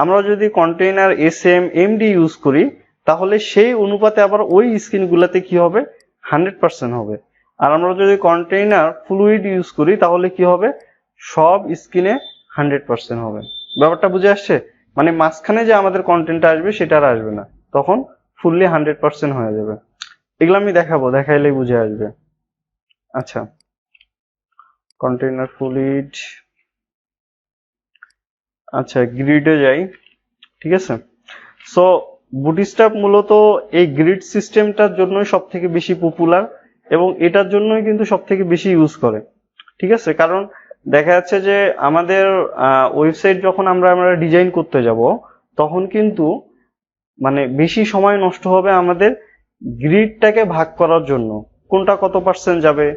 আমরা যদি কন্টেইনার SM, MD ইউজ করি তাহলে সেই অনুপাতে আবার ওই স্ক্রিনগুলোতে কি হবে, 100% হবে। আর আমরা যদি কন্টেইনার ফ্লুইড ইউজ করি তাহলে কি হবে, সব স্ক্রিনে 100% হবে। ব্যাপারটা বুঝে আসছে? মানে মাঝখানে যে আমাদের কন্টেন্টটা আসবে সেটা আর আসবে না, তখন ফুললি 100% হয়ে যাবে। এগুলো আমি দেখাবো, দেখাইলেই বুঝে আসবে। আচ্ছা, কন্টেইনার ফ্লুইড, আচ্ছা গ্রিডে যাই। ঠিক আছে, সো বুটস্ট্র্যাপ মূলত এই গ্রিড সিস্টেমটার জন্যই সব থেকে বেশি পপুলার এবং এটার জন্যই কিন্তু সব থেকে বেশি ইউজ করে। ঠিক আছে, কারণ দেখা যাচ্ছে যে আমাদের ওয়েবসাইট যখন আমরা ডিজাইন করতে যাব তখন কিন্তু মানে বেশি সময় নষ্ট হবে আমাদের গ্রিডটাকে ভাগ করার জন্য, কোনটা কত পার্সেন্ট যাবে।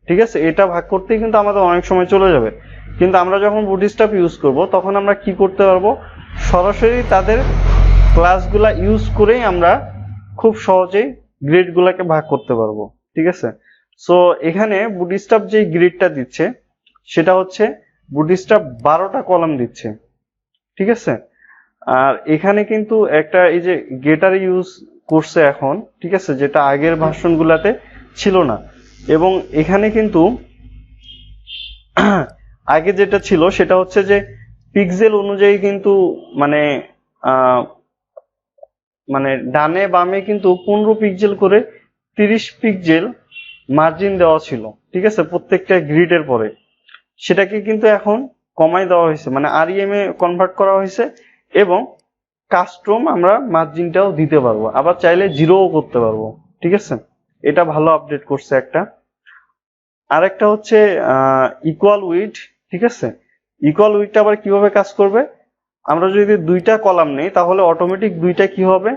ঠিক আছে, এটা ভাগ করতেই কিন্তু আমাদের অনেক সময় চলে যাবে। কিন্তু আমরা যখন বুটস্ট্র্যাপ ইউজ করব তখন আমরা কি করতে পারবো, সরাসরি তাদের ক্লাসগুলা ইউজ করেই আমরা খুব সহজেই গ্রিডগুলোকে ভাগ করতে পারবো। ঠিক আছে, সো এখানে বুটস্ট্র্যাপ যে গ্রিডটা দিচ্ছে সেটা হচ্ছে বুটস্ট্র্যাপ 12টা কলাম দিচ্ছে। ঠিক আছে, আর এখানে কিন্তু একটা এই যে গেটার ইউজ করছে এখন। ঠিক আছে, যেটা আগের ভার্সন গুলাতে ছিল না। এবং এখানে কিন্তু আগে যেটা ছিল সেটা হচ্ছে যে পিক্সেল অনুযায়ী কিন্তু মানে মানে ডানে বামে কিন্তু 15 পিক্সেল করে 30 পিক্সেল মার্জিন দেওয়া ছিল। ঠিক আছে, প্রত্যেকটা গ্রিডের পরে সেটাকে কিন্তু এখন কমাই দেওয়া হয়েছে, মানে REM এ কনভার্ট করা হয়েছে। এবং কাস্টম আমরা মার্জিনটাও দিতে পারবো, আবার চাইলে জিরোও করতে পারবো। ঠিক আছে, এটা ভালো আপডেট করছে একটা। আরেকটা হচ্ছে ইকুয়াল উইডথ। ঠিক আছে, ইকুয়াল উইডথটা আবার কিভাবে কাজ করবে, আমরা যদি দুইটা কলাম নেই তাহলে অটোমেটিক দুইটা কি হবে,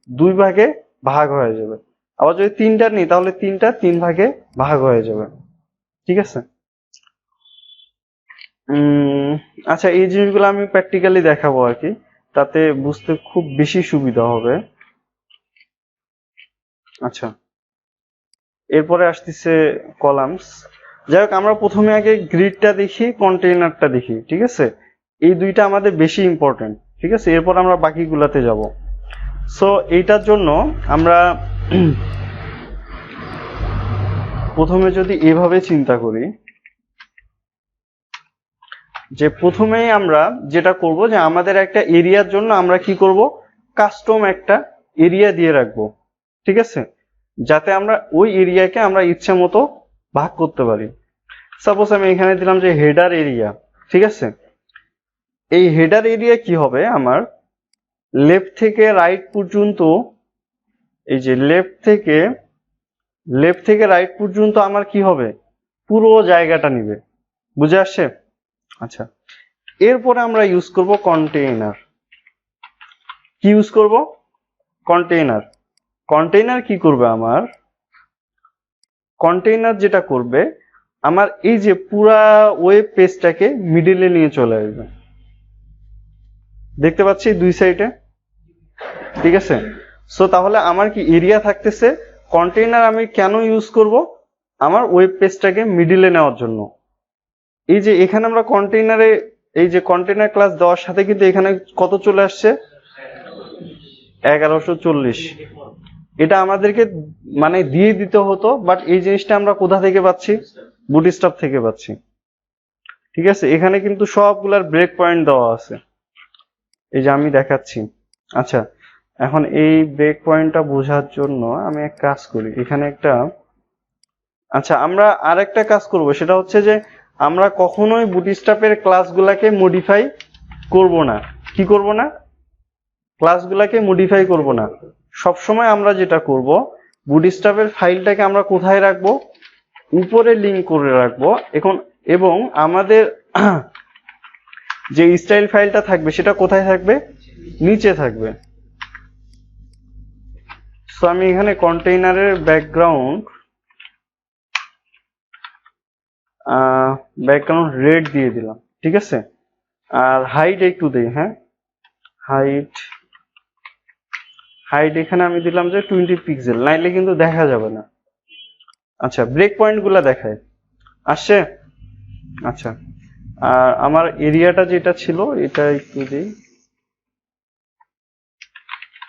দুই ভাগে ভাগ হয়ে যাবে। আবার যদি তিনটা নিই তাহলে তিনটা 3 ভাগে ভাগ হয়ে যাবে। ঠিক আছে, আচ্ছা এই জিনিসগুলো আমি প্র্যাকটিক্যালি দেখাবো আর কি, তাতে বুঝতে খুব বেশি সুবিধা হবে। আচ্ছা, এরপরে আসতেছে কলামস। যাই হোক, আমরা প্রথমে আগে গ্রিডটা দেখি, কন্টেইনারটা দেখি। ঠিক আছে, এই দুইটা আমাদের বেশি ইম্পর্টেন্ট, ঠিক আছে? এরপর আমরা বাকিগুলাতে যাব। সো এইটার জন্য আমরা প্রথমে যদি এভাবে চিন্তা করি যে প্রথমেই আমরা যেটা করব যে আমাদের একটা এরিয়ার জন্য আমরা কি করব, কাস্টম একটা এরিয়া দিয়ে রাখবো, ঠিক আছে? যাতে আমরা ওই এরিয়াকে আমরা ইচ্ছা মতো ভাগ করতে পারি। সাপোজ আমি এখানে দিলাম যে হেডার এরিয়া, ঠিক আছে? এই হেডার এরিয়া কি হবে, আমার লেফট থেকে রাইট পর্যন্ত, এই যে লেফট থেকে রাইট পর্যন্ত আমার কি হবে, পুরো জায়গাটা নিবে। বুঝে আসছে? আচ্ছা, এরপরে আমরা ইউজ করব কন্টেইনার। কি ইউজ করব? কন্টেইনার। কন্টেইনার কি করবে, আমার কন্টেইনার যেটা করবে, আমার এই যে পুরা ওয়েব পেজটাকে মিডলে নিয়ে চলে আসবে। দেখতে পাচ্ছি দুই সাইডে, ঠিক আছে? সো তাহলে আমার কি এরিয়া থাকতেছে, কন্টেইনার আমি কেন ইউজ করব, আমার ওয়েব পেজটাকে মিডলে নেওয়ার জন্য। এই যে এখানে আমরা কন্টেইনারে, এই যে কন্টেইনার ক্লাস দেওয়ার সাথে কিন্তু এখানে কত চলে আসছে, 1140। এটা আমাদেরকে মানে দিয়ে দিতে হতো, বাট এই জিনিসটা আমরা কোথা থেকে পাচ্ছি, বুটস্ট্র্যাপ থেকে পাচ্ছি, ঠিক আছে? এখানে কিন্তু সবগুলার ব্রেক পয়েন্ট দেওয়া আছে, এই যে আমি দেখাচ্ছি। আচ্ছা, এখন এই ব্রেক পয়েন্টটা বোঝার জন্য আমি এক কাজ করি, এখানে একটা, আচ্ছা আমরা আর একটা কাজ করব, সেটা হচ্ছে যে আমরা কখনোই বুটস্ট্র্যাপের ক্লাসগুলাকে মডিফাই করব না। কি করব না? ক্লাসগুলাকে মডিফাই করব না। সবসময় আমরা যেটা করব, বুটস্ট্র্যাপের ফাইলটাকে আমরা কোথায় রাখবো, উপরে লিংক করে রাখবো। এবং আমাদের যে স্টাইল ফাইলটা থাকবে সেটা কোথায় থাকবে, নিচে থাকবে। সো আমি এখানে কন্টেইনারের ব্যাকগ্রাউন্ড রেড দিয়ে দিলাম, ঠিক আছে? আর হাইট একটু দেই, হ্যাঁ, হাইট এখানে আমি দিলাম যে 20 পিক্সেল, নাইলে কিন্তু দেখা যাবে না। আচ্ছা, ব্রেক পয়েন্ট গুলা দেখায় আসছে। আচ্ছা, আর আমার এরিয়াটা যেটা ছিল এটা একটু দিই,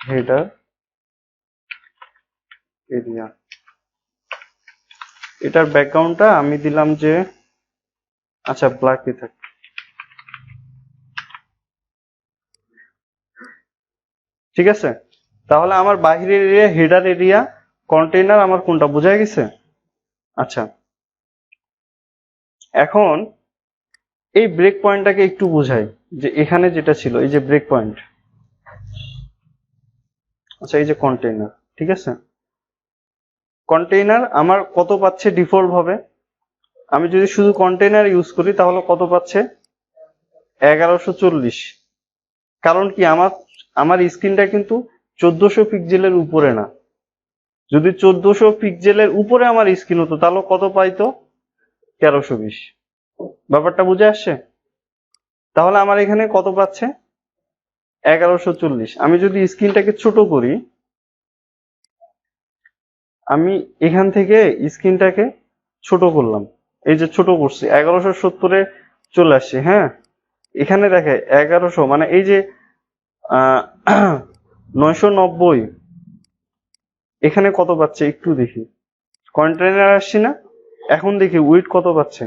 হেডার এরিয়া। এটার ব্যাকগ্রাউন্ডটা আমি দিলাম যে, আচ্ছা ব্ল্যাকই থাক। ঠিক আছে, তাহলে আমার বাহিরের এরিয়া, হেডার এরিয়া, কন্টেইনার, আমার কোনটা বোঝা গেছে? আচ্ছা, এখন এই ব্রেক পয়েন্টটাকে একটু বোঝাই, যে এখানে যেটা ছিল এই যে ব্রেক পয়েন্ট, আচ্ছা এই যে কন্টেইনার, ঠিক আছে? কন্টেইনার আমার কত পাচ্ছে ডিফল্ট ভাবে, আমি যদি শুধু কন্টেইনার ইউজ করি তাহলে কত পাচ্ছে, 1140। কারণ কি, আমার স্ক্রিনটা কিন্তু 1400 পিক্সেলের উপরে না। যদি 1400 পিক্সেলের উপরে আমার স্ক্রিন হতো তাহলে কত পাইতো, 1320। ব্যাপারটা বুঝে আসছে? তাহলে আমার এখানে কত পাচ্ছে, 1140। আমি যদি স্ক্রিনটাকে ছোট করি, আমি এখান থেকে স্ক্রিনটাকে ছোট করলাম, এই যে ছোট করছি, 1170-এ চলে আসছে। হ্যাঁ, এখানে দেখে 1100, মানে এই যে 990, এখানে কত পাচ্ছে একটু দেখি, কন্টেইনার আসছি না, এখন দেখি উইড কত পাচ্ছে,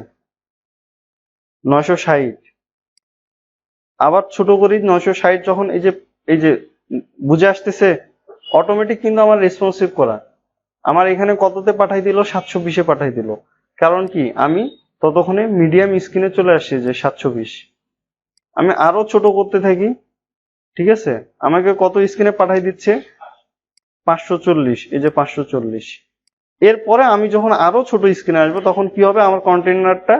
960। আবার ছোট করি 960, যখন এই যে বুঝে আসতেছে, অটোমেটিক কিন্তু আমার রেসপন্সিভ করা, আমার এখানে কততে পাঠাই দিল, 720-এ পাঠাই দিল। কারণ কি, আমি ততক্ষণে মিডিয়াম স্ক্রিনে চলে আসছি যে 720। আমি আরো ছোট করতে থাকি, ঠিক আছে? আমাকে কত স্ক্রিনে পাঠাই দিচ্ছে, 540, এই যে 540। এরপরে আমি যখন আরো ছোট স্ক্রিনে আসবো তখন কি হবে, আমার কন্টেইনারটা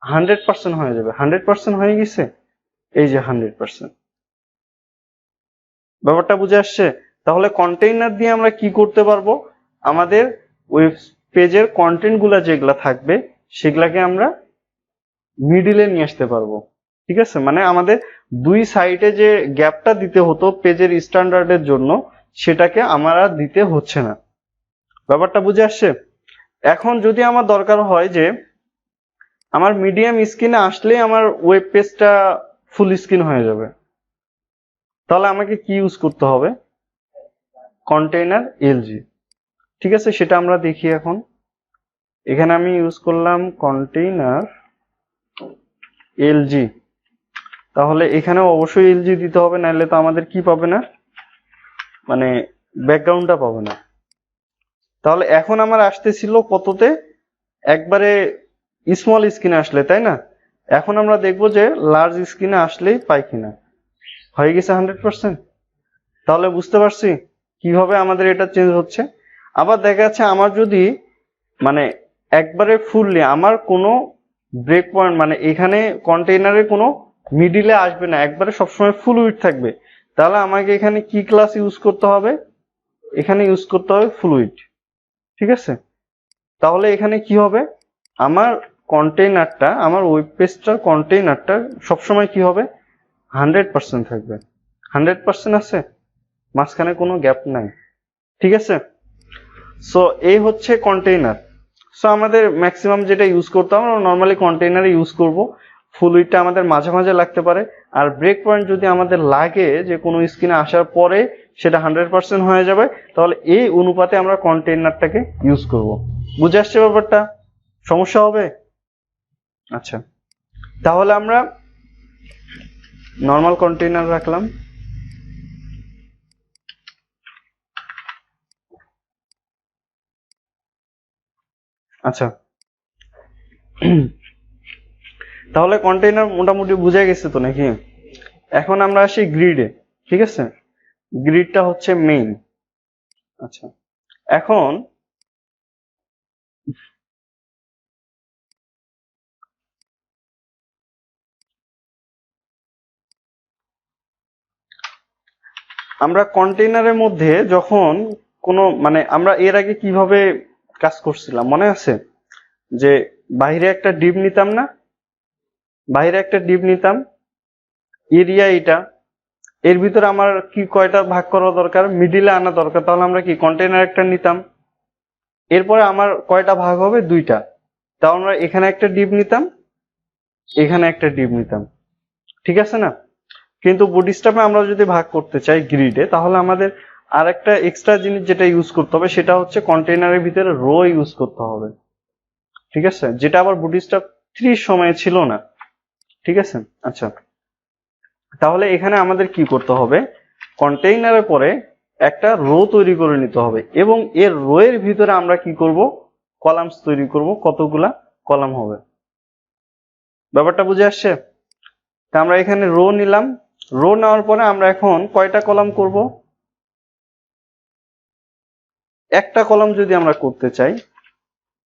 100% হয়ে যাবে। 100% হয়ে গেছে, এই যে 100%। ব্যাপারটা বুঝে আসছে? তাহলে কন্টেইনার দিয়ে আমরা কি করতে পারবো, আমাদের ওয়েব পেজের কন্টেন্ট গুলা যেগুলা থাকবে সেগুলাকে আমরা মিডিলে নিয়ে আসতে পারবো, ঠিক আছে? মানে আমাদের দুই সাইডে যে গ্যাপটা দিতে হতো পেজের স্ট্যান্ডার্ডের জন্য, সেটাকে আমার আর দিতে হচ্ছে না। ব্যাপারটা বুঝে আসছে? এখন যদি আমার দরকার হয় যে আমার মিডিয়াম স্ক্রিনে আসলে আমার ওয়েব পেজটা ফুল স্ক্রিন হয়ে যাবে। তাহলে আমাকে কি ইউজ করতে হবে? Container LG. ঠিক আছে, সেটা আমরা দেখি এখন। এখানে আমি ইউজ করলাম কন্টেইনার এলজি। তাহলে এখানেও অবশ্যই এলজি দিতে হবে, নাহলে তো আমাদের কি পাবে না, মানে ব্যাকগ্রাউন্ডটা পাবে না। তাহলে এখন আমার আসতেছিল কততে? একবারে স্মল স্ক্রিনে আসলে, তাই না? এখন আমরা দেখবো যে লার্জ স্ক্রিনে আসলেই পাই কিনা। হয়ে গেছে 100%। তাহলে বুঝতে পারছি কিভাবে আমাদের এটা চেঞ্জ হচ্ছে। আবার দেখা যাচ্ছে আমার যদি মানে একবারে ফুললি আমার কোনো ব্রেক পয়েন্ট, মানে এখানে কন্টেইনারে কোনো মিডিলে আসবে না, একবারে সবসময় ফুল উইডথ থাকবে, তাহলে আমাকে এখানে কি ক্লাস ইউজ করতে হবে? এখানে ইউজ করতে হবে ফুল উইডথ। ঠিক আছে, তাহলে এখানে কি হবে? আমার কন্টেইনারটা, আমার ওয়েব পেজটার কন্টেইনারটা সবসময় কি হবে? 100% থাকবে। 100% আছে, মাঝখানে কোনো গ্যাপ নাই। ঠিক আছে, সো এই হচ্ছে কন্টেইনার। সো আমাদের ম্যাক্সিমাম যেটা ইউজ করতে হবে, আমরা নর্মালি কন্টেইনারে ইউজ করব। ফুল উইডথটা আমাদের মাঝে মাঝে লাগতে পারে, আর ব্রেক পয়েন্ট যদি আমাদের লাগে যে কোনো স্ক্রিনে আসার পরে সেটা 100% হয়ে যাবে, তাহলে এই অনুপাতে আমরা কন্টেইনারটাকে ইউজ করব। বুঝে আসছে ব্যাপারটা? সমস্যা হবে? আচ্ছা, তাহলে আমরা নর্মাল কন্টেইনার রাখলাম। আচ্ছা, তাহলে কন্টেইনার মোটামুটি বুঝে গেছে তো নাকি? এখন আমরা আসি গ্রিডে। ঠিক আছে, গ্রিডটা হচ্ছে মেইন। আচ্ছা, এখন আমরা কন্টেইনারের মধ্যে যখন কোনো মানে আমরা এর আগে কিভাবে কাজ করছিলাম মনে আছে? যে বাইরে একটা ডিপ নিতাম না, বাইরে একটা ডিপ নিতাম, এরিয়া এটা, এর ভিতরে আমার কি কয়টা ভাগ করা দরকার? মিডিলে আনা দরকার। তাহলে আমরা কি কন্টেইনার একটা নিতাম, এরপরে আমার কয়টা ভাগ হবে? দুইটা। তাহলে আমরা এখানে একটা ডিপ নিতাম, এখানে একটা ডিপ নিতাম। ঠিক আছে না? কিন্তু বুটস্ট্র্যাপে আমরা যদি ভাগ করতে চাই গ্রিডে, তাহলে আমাদের আর একটা এক্সট্রা জিনিস যেটা ইউজ করতে হবে, সেটা হচ্ছে কন্টেইনারের ভিতরে রো ইউজ করতে হবে। ঠিক আছে, যেটা আবার বুটস্ট্র্যাপ 3 সময়ে ছিল না। ঠিক আছে, আচ্ছা, তাহলে এখানে আমাদের কি করতে হবে? কন্টেইনারের পরে একটা রো তৈরি করে নিতে হবে, এবং এর রো এর ভিতরে আমরা কি করব? কলামস তৈরি করব। কতগুলা কলাম হবে? ব্যাপারটা বুঝে আসছে? তা আমরা এখানে রো নিলাম। রো নেওয়ার পরে আমরা এখন কয়টা কলাম করব? একটা কলাম যদি আমরা করতে চাই,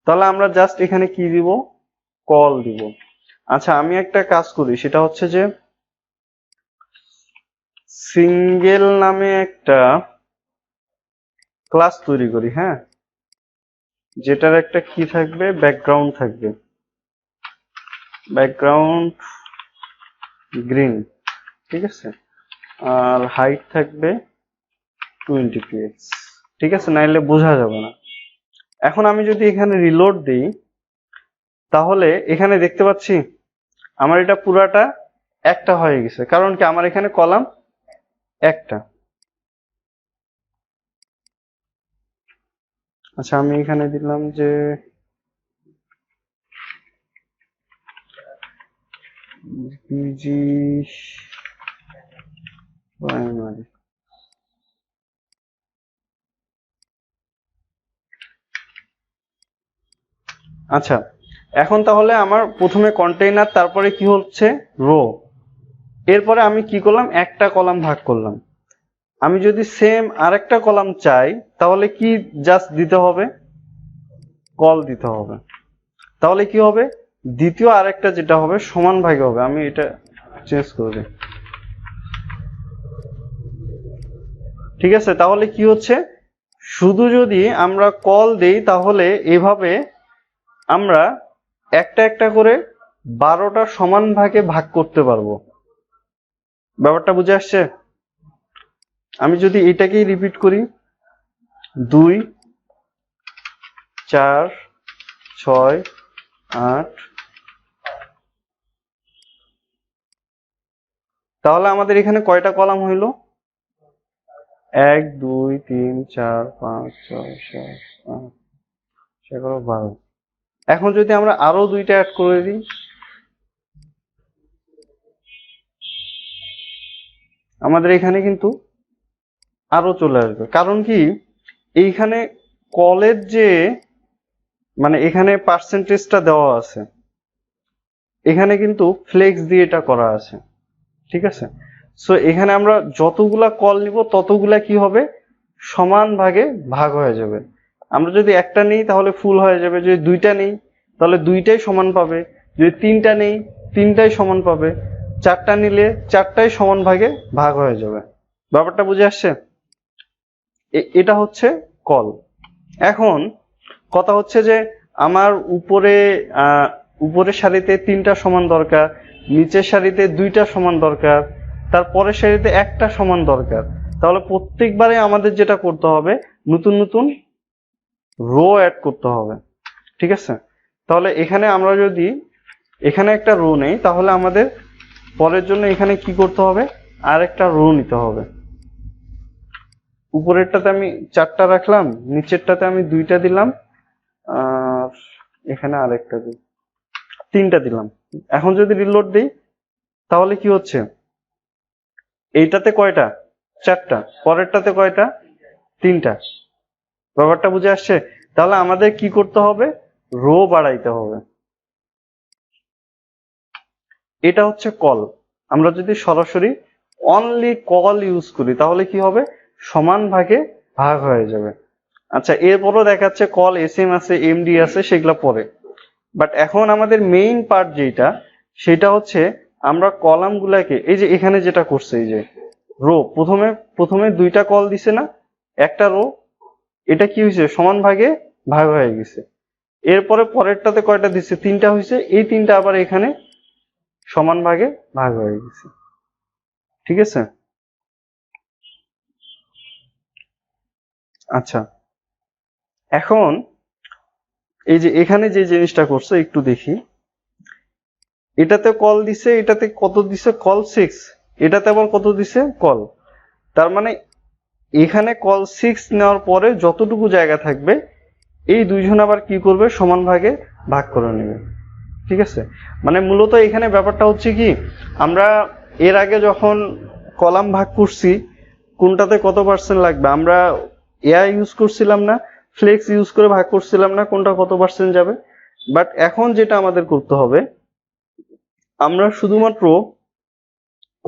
তাহলে আমরা জাস্ট এখানে কি দিব? কল দিব। আচ্ছা, আমি একটা কাজ করি, সেটা হচ্ছে যে সিঙ্গেল নামে একটা ক্লাস তৈরি করি। হ্যাঁ, যেটার একটা কি থাকবে? ব্যাকগ্রাউন্ড থাকবে, ব্যাকগ্রাউন্ড গ্রিন। ঠিক আছে, আর হাইট থাকবে 20 পিক্সেল। ঠিক আছে, নাইলে বোঝা যাবে না। এখন আমি যদি এখানে রিলোড দিই, তাহলে এখানে দেখতে পাচ্ছি আমার এটা পুরাটা একটা হয়ে গেছে। কারণ কি? আমার এখানে কলাম একটা। আচ্ছা, আমি এখানে দিলাম যে বিজি প্রাইমারি। আচ্ছা, এখন তাহলে আমার প্রথমে কন্টেইনার, তারপরে কি হচ্ছে? রো। এরপরে আমি কি করলাম? একটা কলাম ভাগ করলাম। আমি যদি সেম আরেকটা কলাম চাই, তাহলে কি জাস্ট দিতে হবে? কল দিতে হবে। তাহলে কি হবে? দ্বিতীয় আরেকটা যেটা হবে সমান ভাগে হবে। আমি এটা চেঞ্জ করে দিই। ঠিক আছে, তাহলে কি হচ্ছে? শুধু যদি আমরা কল দেই, তাহলে এভাবে আমরা একটা একটা করে 12টা সমান ভাগে ভাগ করতে পারবো। ব্যাপারটা বুঝে আসছে? আমি যদি এটাকেই রিপিট করি, 2, 4, 6, 8, তাহলে আমাদের এখানে কয়টা কলাম হইলো? 1 2 3 4 5 6 7 8 11 12। এখন যদি আমরা আরো দুইটা অ্যাড করে দিই, আমাদের এখানে কিন্তু আরো চলে আসবে। কারণ কি, এইখানে কলের যে মানে এখানে পার্সেন্টেজটা দেওয়া আছে, এখানে কিন্তু ফ্লেক্স দিয়ে এটা করা আছে, ঠিক আছে? সো এখানে আমরা যতগুলা কল নিব ততগুলা কি হবে, সমান ভাগে ভাগ হয়ে যাবে। আমরা যদি একটা নিই তাহলে ফুল হয়ে যাবে, যদি দুইটা নিই তাহলে দুইটাই সমান পাবে, যদি তিনটা নেই তিনটাই সমান পাবে, চারটা নিলে চারটাই সমান ভাগে ভাগ হয়ে যাবে। ব্যাপারটা বুঝে আসছে? এটা হচ্ছে কল। এখন কথা হচ্ছে যে আমার উপরের সারিতে তিনটা সমান দরকার, নিচের সারিতে দুইটা সমান দরকার, তারপরের সারিতে একটা সমান দরকার। তাহলে প্রত্যেকবারে আমাদের যেটা করতে হবে, নতুন নতুন রো অ্যাড করতে হবে, ঠিক আছে? তাহলে এখানে আমরা যদি এখানে একটা রো নেই, তাহলে আমাদের পরের জন্য এখানে কি করতে হবে, আর একটা রো নিতে হবে। উপরেরটাতে আমি 4টা রাখলাম, নিচেরটাতে আমি 2টা দিলাম, আর এখানে আরেকটা দিই, 3টা দিলাম। এখন যদি রিলোড দিই তাহলে কি হচ্ছে, এইটাতে কয়টা, 4টা, পরেরটাতে কয়টা, 3টা। ব্যাপারটা বুঝে আসছে? তাহলে আমাদের কি করতে হবে, রো বাড়াইতে হবে। এটা হচ্ছে কল। আমরা যদি সরাসরি অনলি কল ইউজ করি তাহলে কি হবে, সমান ভাগে ভাগ হয়ে যাবে। আচ্ছা, এরপরও দেখাচ্ছে কল এসএম আছে, এমডি আছে, সেগুলা পরে। বাট এখন আমাদের মেইন পার্ট যেটা, সেটা হচ্ছে আমরা কলাম গুলাকে, এই যে এখানে যেটা করছে, এই যে রো, প্রথমে 2টা কল দিছে না, একটা রো, এটা কি হয়েছে, সমান ভাগে ভাগ হয়ে গেছে। এরপরে পরেরটাতে কয়টা দিছে, 3টা হয়েছে, এই 3টা আবার এখানে সমান ভাগে ভাগ হয়ে গেছে, ঠিক আছে? আচ্ছা, এখন এই যে এখানে যে জিনিসটা করছে একটু দেখি। এটাতে কল দিছে, এটাতে কত দিছে, কল 6, এটাতে আবার কত দিছে, কল। তার মানে এখানে কল 6 নেওয়ার পরে যতটুকু জায়গা থাকবে এই দুইজন আবার কি করবে, সমান ভাগে ভাগ করে নেবে, ঠিক আছে? মানে মূলত এখানে ব্যাপারটা হচ্ছে কি, আমরা এর আগে যখন কলাম ভাগ করছি, কোনটাতে কত পার্সেন্ট লাগবে, আমরা এআই ইউজ করছিলাম না, ফ্লেক্স ইউজ করে ভাগ করছিলাম না কোনটা কত পার্সেন্ট যাবে। বাট এখন যেটা আমাদের করতে হবে, আমরা শুধুমাত্র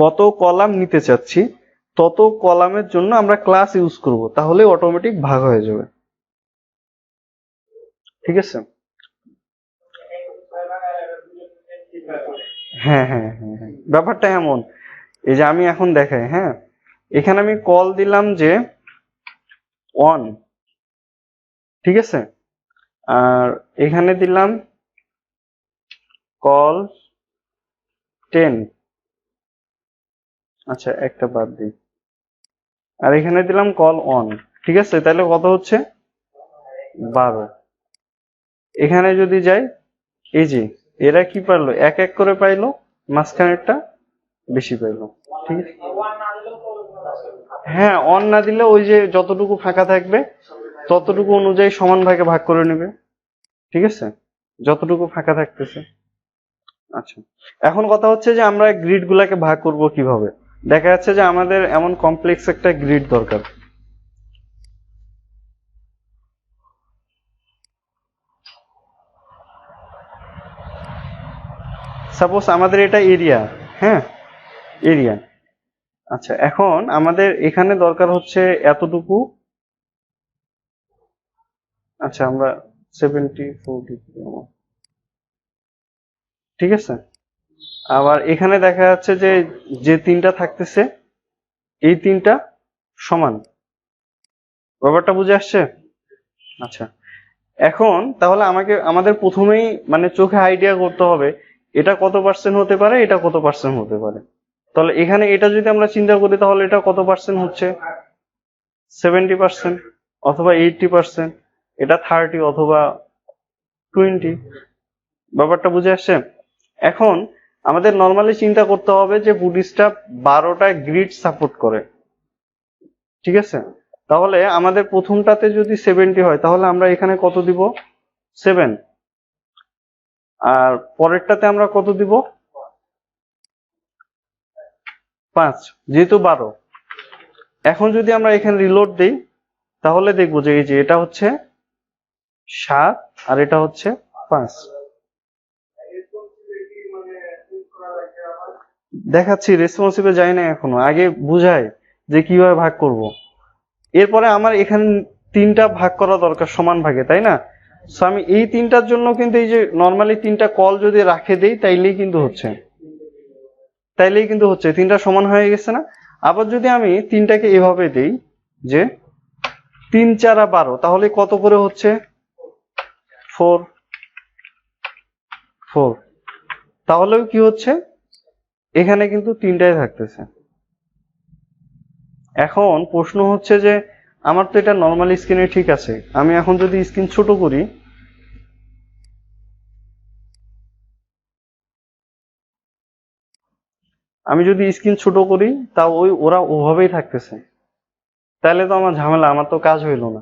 কত কলাম নিতে চাচ্ছি তত কলামের জন্য আমরা ক্লাস ইউজ করব, তাহলে অটোমেটিক ভাগ হয়ে যাবে, ঠিক আছে? হ্যাঁ হ্যাঁ হ্যাঁ হ্যাঁ, ব্যাপারটা এমন। এই যে আমি এখন দেখাই, হ্যাঁ, এখানে আমি কল দিলাম যে 1, ঠিক আছে? আর এখানে দিলাম কল 10, আচ্ছা একটা বাদ দিই, আর এখানে দিলাম কল 1, ঠিক আছে? তাহলে কত হচ্ছে, 12। এখানে যদি যাই, এই যে এরা কি পারলো, এক এক করে পাইলো, মাঝখানেরটা বেশি পাইলো, ঠিক আছে? হ্যাঁ, অন না দিলে ওই যে যতটুকু ফাঁকা থাকবে ততটুকু অনুযায়ী সমান ভাগে ভাগ করে নেবে, ঠিক আছে? যতটুকু ফাঁকা থাকতেছে। আচ্ছা, এখন কথা হচ্ছে যে আমরা গ্রিড গুলাকে ভাগ করব কিভাবে। দেখা যাচ্ছে যে আমাদের এমন কমপ্লেক্স একটা গ্রিড দরকার। সাপোজ আমাদের এটা এরিয়া, হ্যাঁ, এরিয়া। আচ্ছা, এখন আমাদের এখানে দরকার হচ্ছে এতটুকু। আচ্ছা, আমরা 70 40, ঠিক আছে? আবার এখানে দেখা যাচ্ছে যে যে 3টা থাকতেছে এই 3টা সমান। ব্যাপারটা বুঝে আসছে? আচ্ছা, এখন তাহলে আমাদের প্রথমেই মানে চোখে আইডিয়া করতে হবে এটা কত পার্সেন্ট হতে পারে, এটা কত পার্সেন্ট হতে পারে। তাহলে এখানে এটা যদি আমরা চিন্তা করি তাহলে এটা কত পার্সেন্ট হচ্ছে, 70% অথবা 80%, এটা 30 অথবা 20। ব্যাপারটা বুঝে আসছে? এখন আমাদের নর্মালি চিন্তা করতে হবে যে বুটস্ট্র্যাপ 12টা গ্রিড সাপোর্ট করে, ঠিক আছে। তাহলে আমাদের প্রথমটাতে যদি 70 হয় তাহলে আমরা এখানে কত দিব? 7। আর পরেরটাতে আমরা কত দিব? 5, যেহেতু 12। এখন যদি আমরা এখানে রিলোড দেই তাহলে দেখবো যে এই যে এটা হচ্ছে 7 আর এটা হচ্ছে 5। দেখাচ্ছি, রেসপন্সিভে যাই না এখনো, আগে বুঝাই যে কিভাবে ভাগ করব। এরপরে আমার এখানে 3টা ভাগ করা দরকার সমান ভাগে, তাই না? সো আমি এই 3টার জন্য কিন্তু এই যে নর্মালি 3টা কল যদি রাখে দেই তাইলেই কিন্তু হচ্ছে, 3টা সমান হয়ে গেছে না? আবার যদি আমি 3টাকে এভাবে দেই যে 3 4 12, তাহলে কত করে হচ্ছে? 4 4। তাহলেও কি হচ্ছে? এখানে কিন্তু 3টাই থাকতেছে। এখন প্রশ্ন হচ্ছে যে আমার তো এটা নর্মাল স্ক্রিনে ঠিক আছে, আমি এখন যদি স্ক্রিন ছোট করি, তাও ওরা ওভাবেই থাকতেছে, তাহলে তো আমার ঝামেলা, আমার তো কাজ হইল না।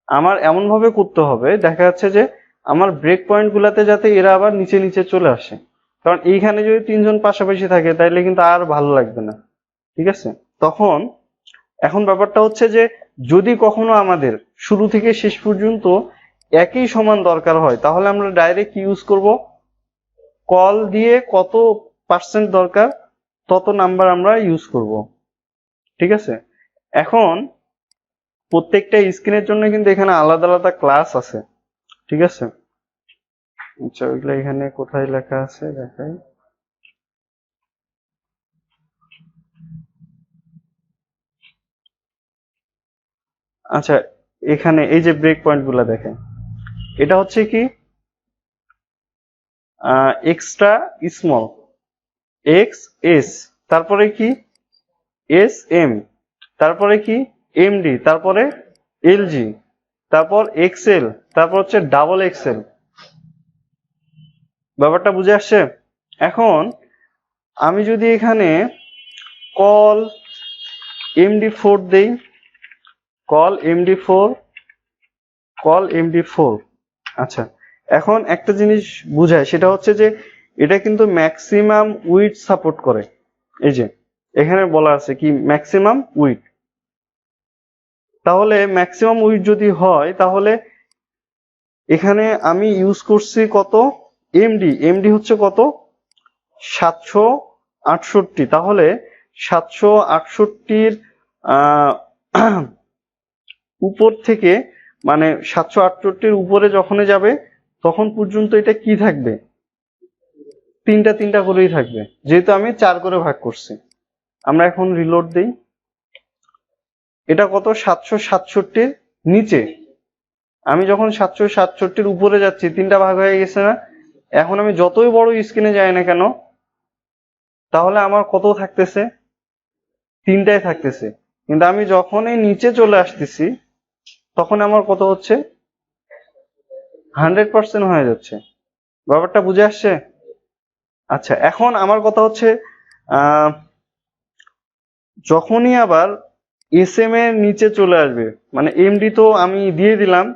আমার এমন ভাবে করতে হবে, দেখা যাচ্ছে যে আমার ব্রেক পয়েন্ট গুলাতে যাতে এরা আবার নিচে নিচে চলে আসে, কারণ এইখানে যদি 3জন পাশাপাশি থাকে তাইলে কিন্তু আর ভালো লাগবে না, ঠিক আছে। তখন এখন ব্যাপারটা হচ্ছে যে যদি কখনো আমাদের শুরু থেকে শেষ পর্যন্ত একই সমান দরকার হয় তাহলে আমরা ডাইরেক্ট ইউজ করব, কল দিয়ে কত পার্সেন্ট দরকার তত নাম্বার আমরা ইউজ করব, ঠিক আছে। এখন প্রত্যেকটা স্ক্রিনের জন্য কিন্তু এখানে আলাদা আলাদা ক্লাস আছে, ঠিক আছে। আচ্ছা, ওইগুলো এখানে কোথায় লেখা আছে দেখাই। আচ্ছা, এখানে এই যে ব্রেক পয়েন্ট গুলা দেখেন, এটা হচ্ছে কি এক্সট্রা স্মল, এক্স এস, তারপরে কি এস এম, তারপরে কি এমডি, তারপরে এলজি, তারপর এক্সেল, তারপর হচ্ছে ডাবল এক্সেল। ব্যাপারটা বুঝে আসছে? এখন আমি যদি এখানে কল MD4 দেই, কল MD4, আচ্ছা, এখন একটা জিনিস বুঝায়, সেটা হচ্ছে যে এটা কিন্তু ম্যাক্সিমাম উইডথ সাপোর্ট করে। এই যে এখানে বলা আছে কি ম্যাক্সিমাম উইডথ, তাহলে ম্যাক্সিমাম উইডথ যদি হয় তাহলে এখানে আমি ইউজ করছি কত? এমডি হচ্ছে কত? 768। তাহলে 768-র উপর থেকে, মানে 768-র উপরে যখনই যাবে তখন পর্যন্ত এটা কি থাকবে? 3টা করেই থাকবে, যেহেতু আমি 4 করে ভাগ করছি। আমরা এখন রিলোড দেই, এটা কত? 767-র নিচে। আমি যখন 767-র উপরে যাচ্ছি 3টা ভাগ হয়ে গেছে না? এখন আমি যতই বড় স্ক্রিনে যাই না কেন তাহলে আমার কত থাকতেছে? 3টাই থাকতেছে। কিন্তু আমি যখনই নিচে চলে আসতেছি তখন আমার কত হচ্ছে? 100% হয়ে যাচ্ছে। ব্যাপারটা বুঝে আসছে? আচ্ছা, এখন আমার কথা হচ্ছে যখনই আবার SM এর নিচে চলে আসবে, মানে এমডি তো আমি দিয়ে দিলাম,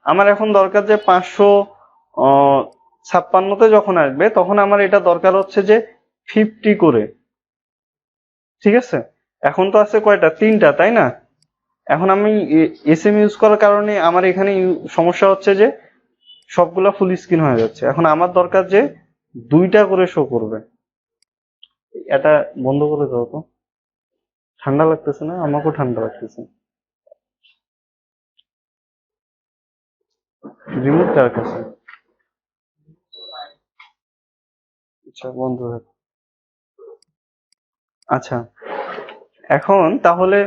আমার এখন দরকার যে 556-তে যখন আসবে তখন আমার এটা দরকার হচ্ছে যে 50 করে, ঠিক আছে। এখন তো আছে কয়টা? 3টা, তাই না? এখন আমি SM ইউজ করার কারণে আমার এখানে সমস্যা হচ্ছে যে সবগুলা ফুল স্ক্রিন হয়ে যাচ্ছে। এখন আমার দরকার যে 2টা করে শো করবে। এটা বন্ধ করে দাও তো, ঠান্ডা লাগতেছে না? আমাকেও ঠান্ডা লাগতেছে। রিমোট কার কাছে? আচ্ছা, বন্ধ হয়ে। আচ্ছা, এখন তাহলে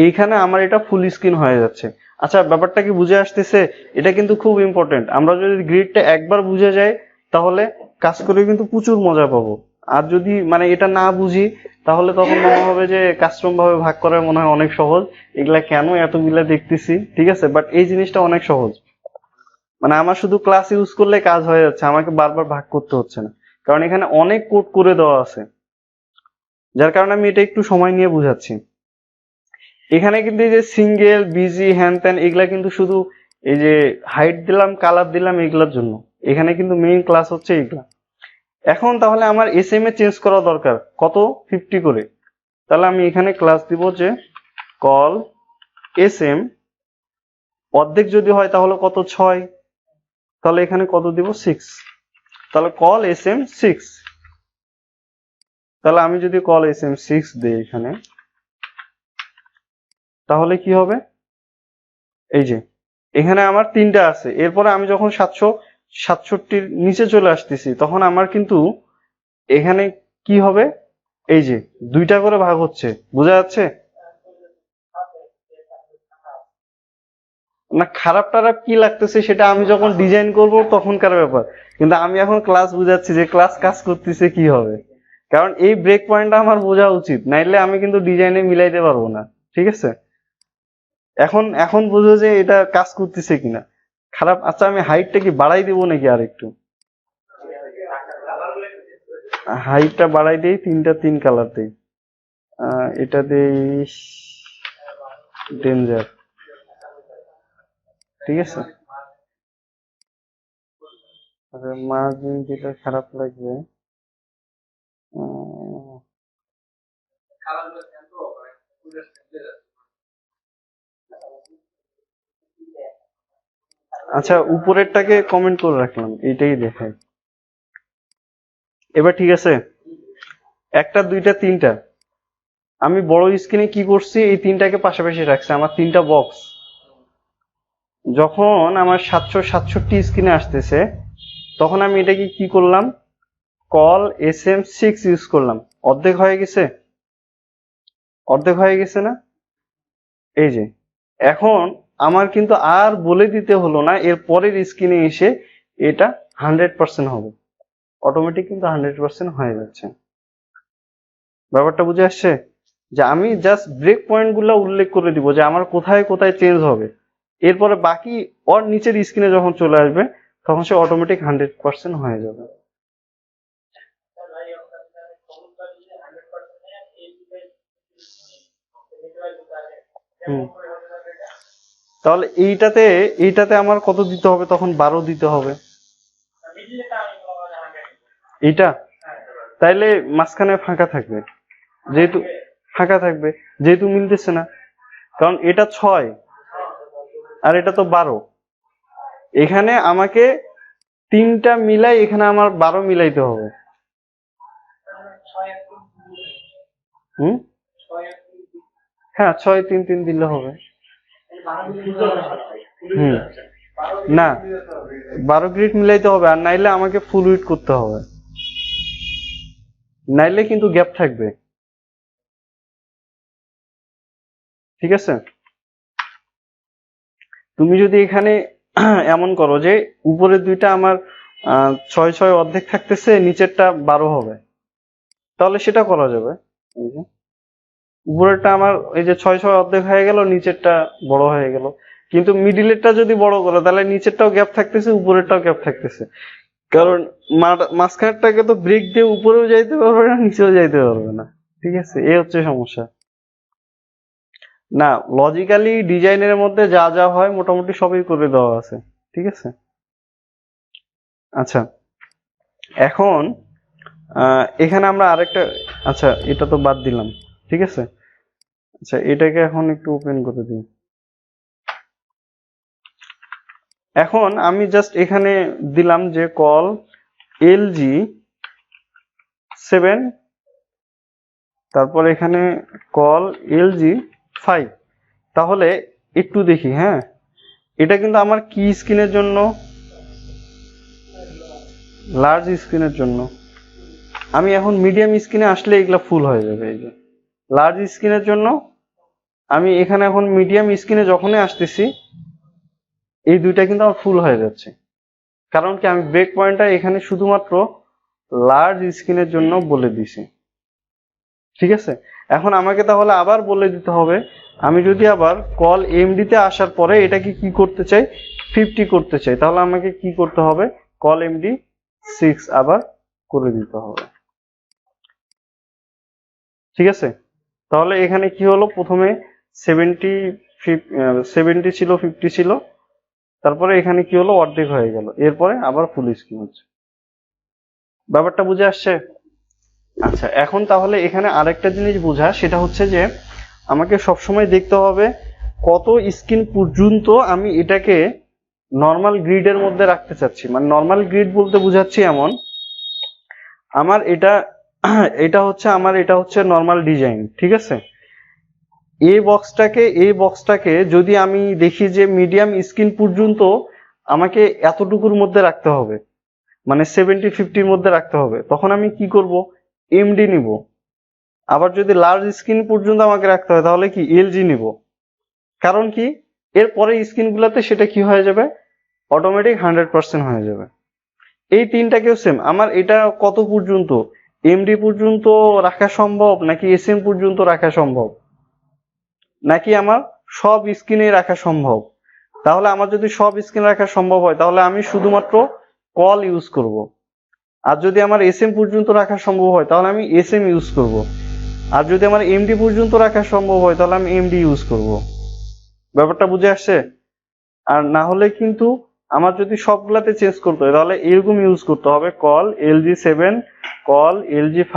এইখানে আমার এটা ফুল স্ক্রিন হয়ে যাচ্ছে। আচ্ছা, ব্যাপারটা কি বুঝে আসতেছে? এটা কিন্তু খুব ইম্পর্টেন্ট। আমরা যদি গ্রিডটা একবার বুঝে যাই তাহলে কাজ করে কিন্তু প্রচুর মজা পাবো। আর যদি মানে এটা না বুঝি তাহলে তখন মনে হবে যে কাস্টম ভাবে ভাগ করা মনে হয় অনেক সহজ, এগুলা কেন এতগুলা দেখতেছি, ঠিক আছে। বাট এই জিনিসটা অনেক সহজ, মানে আমার শুধু ক্লাস ইউজ করলে কাজ হয়ে যাচ্ছে, আমাকে বারবার ভাগ করতে হচ্ছে না। কারণ এখানে অনেক কোড করে দেওয়া আছে, যার কারণে আমি এটা একটু সময় নিয়ে বুঝাচ্ছি। এখানে কিন্তু এই যে সিঙ্গেল বিজি হ্যান ত্যান এগুলা কিন্তু শুধু এই যে হাইট দিলাম কালার দিলাম এগুলার জন্য, এখানে কিন্তু মেইন ক্লাস হচ্ছে এগুলা। এখন তাহলে আমার এস এম এ চেঞ্জ করা দরকার কত, 50 করে। তাহলে আমি এখানে ক্লাস দিব যে কল এস এম, অর্ধেক যদি হয় তাহলে কত 6, তাহলে এখানে কত দিব 6, তাহলে কল এস এম 6। তাহলে আমি যদি কল এস এম 6 দিই এখানে, তাহলে কি হবে, এই যে এখানে আমার 3টা আছে, এরপরে আমি যখন 767 নিচে চলে আসতেছি তখন আমার কিন্তু এখানে কি হবে, এই যে 2টা করে ভাগ হচ্ছে, বোঝা যাচ্ছে না? খারাপ টারাপ কি লাগতেছে সেটা আমি যখন ডিজাইন করব তখনকার ব্যাপার, কিন্তু আমি এখন ক্লাস বুঝাচ্ছি যে ক্লাস কাজ করতেছে কি হবে, কারণ এই ব্রেক পয়েন্টটা আমার বোঝা উচিত, নাইলে আমি কিন্তু ডিজাইনে মিলাইতে পারবো না। ঠিক আছে, এখন এখন বুঝো যে এটা কাজ করতেছে কিনা। খারাপ, আচ্ছা আমি হাইটটা কি বাড়াই দিব নাকি আর একটু, হাইটটা বাড়াই দেই, 3 কালার দেই, এটা দেই ডেঞ্জার, ঠিক আছে। মার্জিন দিলে খারাপ লাগবে, আচ্ছা উপরেরটাকে কমেন্ট করে রাখলাম, এইটাই দেখাই। এবার ঠিক আছে, 1টা 2টা 3টা, আমি বড় স্ক্রিনে কি করছি, এই 3টাকে পাশাপাশি রাখছি, আমার 3টা বক্স। যখন আমার 767 স্ক্রিনে আসতেছে তখন আমি এটাকে কি করলাম, কল এস এম 6 ইউজ করলাম, অর্ধেক হয়ে গেছে, অর্ধেক হয়ে গেছে না? এই যে এখন আমার কিন্তু আর বলে দিতে হলো না, এর পরের স্ক্রিনে এসে এটা 100% হবে, অটোমেটিক কিন্তু 100% হয়ে যাচ্ছে। ব্যাপারটা বুঝে আসছে, যে আমি জাস্ট ব্রেক পয়েন্ট গুলো উল্লেখ করে দিব যে আমার কোথায় কোথায় চেঞ্জ হবে, এরপরে বাকি ওর নিচের স্ক্রিনে যখন চলে আসবে তখন সে অটোমেটিক 100% হয়ে যাবে। হুম, তাহলে এইটাতে আমার কত দিতে হবে, তখন 12 দিতে হবে এইটা, তাইলে মাঝখানে ফাঁকা থাকবে, যেহেতু ফাঁকা থাকবে, যেহেতু মিলতেছে না, কারণ এটা 6 আর এটা তো 12, এখানে আমাকে 3টা মিলাই এখানে আমার 12 মিলাইতে হবে। হুম, হ্যাঁ 6 3 3 দিলে হবে। হুম, না 12 গ্রিড মিলাইতে হবে, আর নাইলে আমাকে ফুল উইড করতে হবে, নাইলে কিন্তু গ্যাপ থাকবে। ঠিক আছে, তুমি যদি এখানে এমন করো যে উপরের 2টা আমার 6 অর্ধেক থাকতেছে, নিচেরটা 12 হবে, তাহলে সেটা করা যাবে। এই যে উপরেরটা আমার এই যে 6 অর্ধেক হয়ে গেল, নিচেরটা বড় হয়ে গেল, কিন্তু মিডিলেরটা যদি বড় করো তাহলে নিচেরটাও গ্যাপ থাকতেছে, উপরেরটাও গ্যাপ থাকতেছে, কারণ মাঝখানটাকে তো ব্রেক দিয়ে উপরেও যাইতে পারবে না নিচেও যাইতে পারবে না। ঠিক আছে, এই হচ্ছে সমস্যা। না, লজিক্যালি ডিজাইনের মধ্যে যা যা হয় মোটামুটি সবই করে দেওয়া আছে। ঠিক আছে, আচ্ছা এখন এখানে আমরা আরেকটা, আচ্ছা এটা তো বাদ দিলাম, ঠিক আছে। আচ্ছা এটাকে এখন একটু ওপেন করে দিই। এখন আমি জাস্ট এখানে দিলাম যে কল এলজি 7, তারপর এখানে কল এলজি 5। তাহলে একটু দেখি, হ্যাঁ এটা কিন্তু আমার কি স্ক্রিনের জন্য, লার্জ স্ক্রিনের জন্য। আমি এখন মিডিয়াম স্ক্রিনে আসলে এগুলা ফুল হয়ে যাবে। এই যে লার্জ স্ক্রিনের জন্য আমি এখানে এখন মিডিয়াম স্ক্রিনে যখনই আসতেছি এই 2টা কিন্তু আমার ফুল হয়ে যাচ্ছে, কারণ কি আমি ব্রেক পয়েন্টটা এখানে শুধুমাত্র লার্জ স্ক্রিনের জন্য বলে দিছি। ঠিক আছে, এখন আমাকে তাহলে আবার বলে দিতে হবে, আমি যদি আবার কল এমডি তে আসার পরে এটাকে কি করতে চাই, 50 করতে চাই, তাহলে আমাকে কি করতে হবে, কল এমডি 6 আবার করে দিতে হবে। ঠিক আছে, তাহলে এখানে কি হলো, প্রথমে 70 ছিল, 50 ছিল, তারপরে এখানে কি হলো, অর্ধেক হয়ে গেল, এরপরে আবার ফুল স্ক্রিন হচ্ছে। ব্যাপারটা বুঝে আসছে? আচ্ছা, এখন তাহলে এখানে আরেকটা জিনিস বোঝা, সেটা হচ্ছে যে আমাকে সবসময় দেখতে হবে কত স্ক্রিন পর্যন্ত আমি এটাকে নর্মাল গ্রিডের মধ্যে রাখতে চাচ্ছি। মানে নর্মাল গ্রিড বলতে বোঝাচ্ছি এমন, আমার এটা এটা হচ্ছে নর্মাল ডিজাইন। ঠিক আছে, এই বক্সটাকে যদি আমি দেখি যে মিডিয়াম স্ক্রিন পর্যন্ত আমাকে এতটুকুর মধ্যে রাখতে হবে, মানে 70-50 মধ্যে রাখতে হবে, তখন আমি কি করব, এমডি নিব। আবার যদি লার্জ স্ক্রিন পর্যন্ত আমাকে রাখতে হয় তাহলে কি এলজি নিব। কারণ কি, এর পরে স্ক্রিনগুলোতে সেটা কি হয়ে যাবে, অটোমেটিক 100% হয়ে যাবে। এই তিনটাকেও সেম, আমার এটা কত পর্যন্ত, এমডি পর্যন্ত রাখা সম্ভব, নাকি এসএম পর্যন্ত রাখা সম্ভব, নাকি আমার সব স্ক্রিনে রাখা সম্ভব। তাহলে আমার যদি সব স্ক্রিন রাখা সম্ভব হয় তাহলে আমি শুধুমাত্র কল ইউজ করব। আর যদি আমার এসএম পর্যন্ত রাখা সম্ভব হয় তাহলে আমি এসএম ইউজ করব। আর যদি আমার এমডি পর্যন্ত রাখা সম্ভব হয় তাহলে আমি এমডি ইউজ করব। ব্যাপারটা বুঝে আসছে? আর না হলে কিন্তু আমার যদি সবগুলাতে চেঞ্জ করতে হয় তাহলে এরকম ইউজ করতে হবে, কল LG7, কল LG5।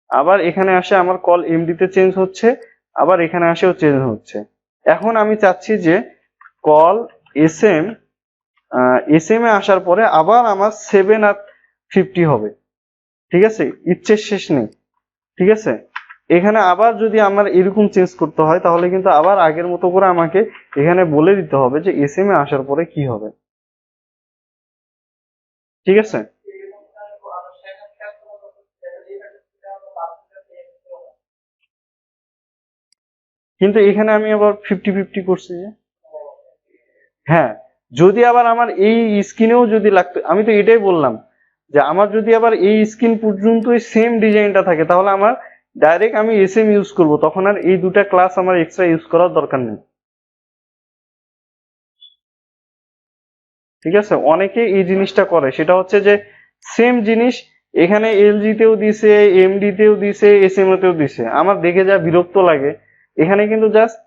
আবার এখানে আসে আমার কল এমডি তে চেঞ্জ হচ্ছে, আবার এখানে আসেও চেঞ্জ হচ্ছে। এখন আমি চাচ্ছি যে কল এসএম এসএম এ আসার পরে আবার আমার 7 আর 50 হবে। ঠিক আছে, ইচ্ছের শেষ নেই। ঠিক আছে, এখানে আবার যদি আমার এরকম চেঞ্জ করতে হয় তাহলে কিন্তু আবার আগের মতো করে আমাকে এখানে বলে দিতে হবে যে এসএম এ আসার পরে কি হবে। ঠিক আছে, কিন্তু এখানে আমি আবার 50-50 করছি যে, হ্যাঁ, যদি আবার আমার এই স্ক্রিনেও যদি লাগতো, আমি তো এটাই বললাম যে আমার যদি আবার এই স্ক্রিন পর্যন্তই সেম ডিজাইনটা থাকে তাহলে আমার ডাইরেক্ট আমি এসএম ইউজ করব, তখন আর এই দুটা ক্লাস আমার এক্সট্রা ইউজ করার দরকার নেই। ঠিক আছে, অনেকে এই জিনিসটা করে, সেটা হচ্ছে যে সেম জিনিস এখানে এলজি তেও দিছে, এমডি তেও দিছে, এসএম তেও দিছে, আমার দেখে যা বিরক্ত লাগে। এখানে কিন্তু জাস্ট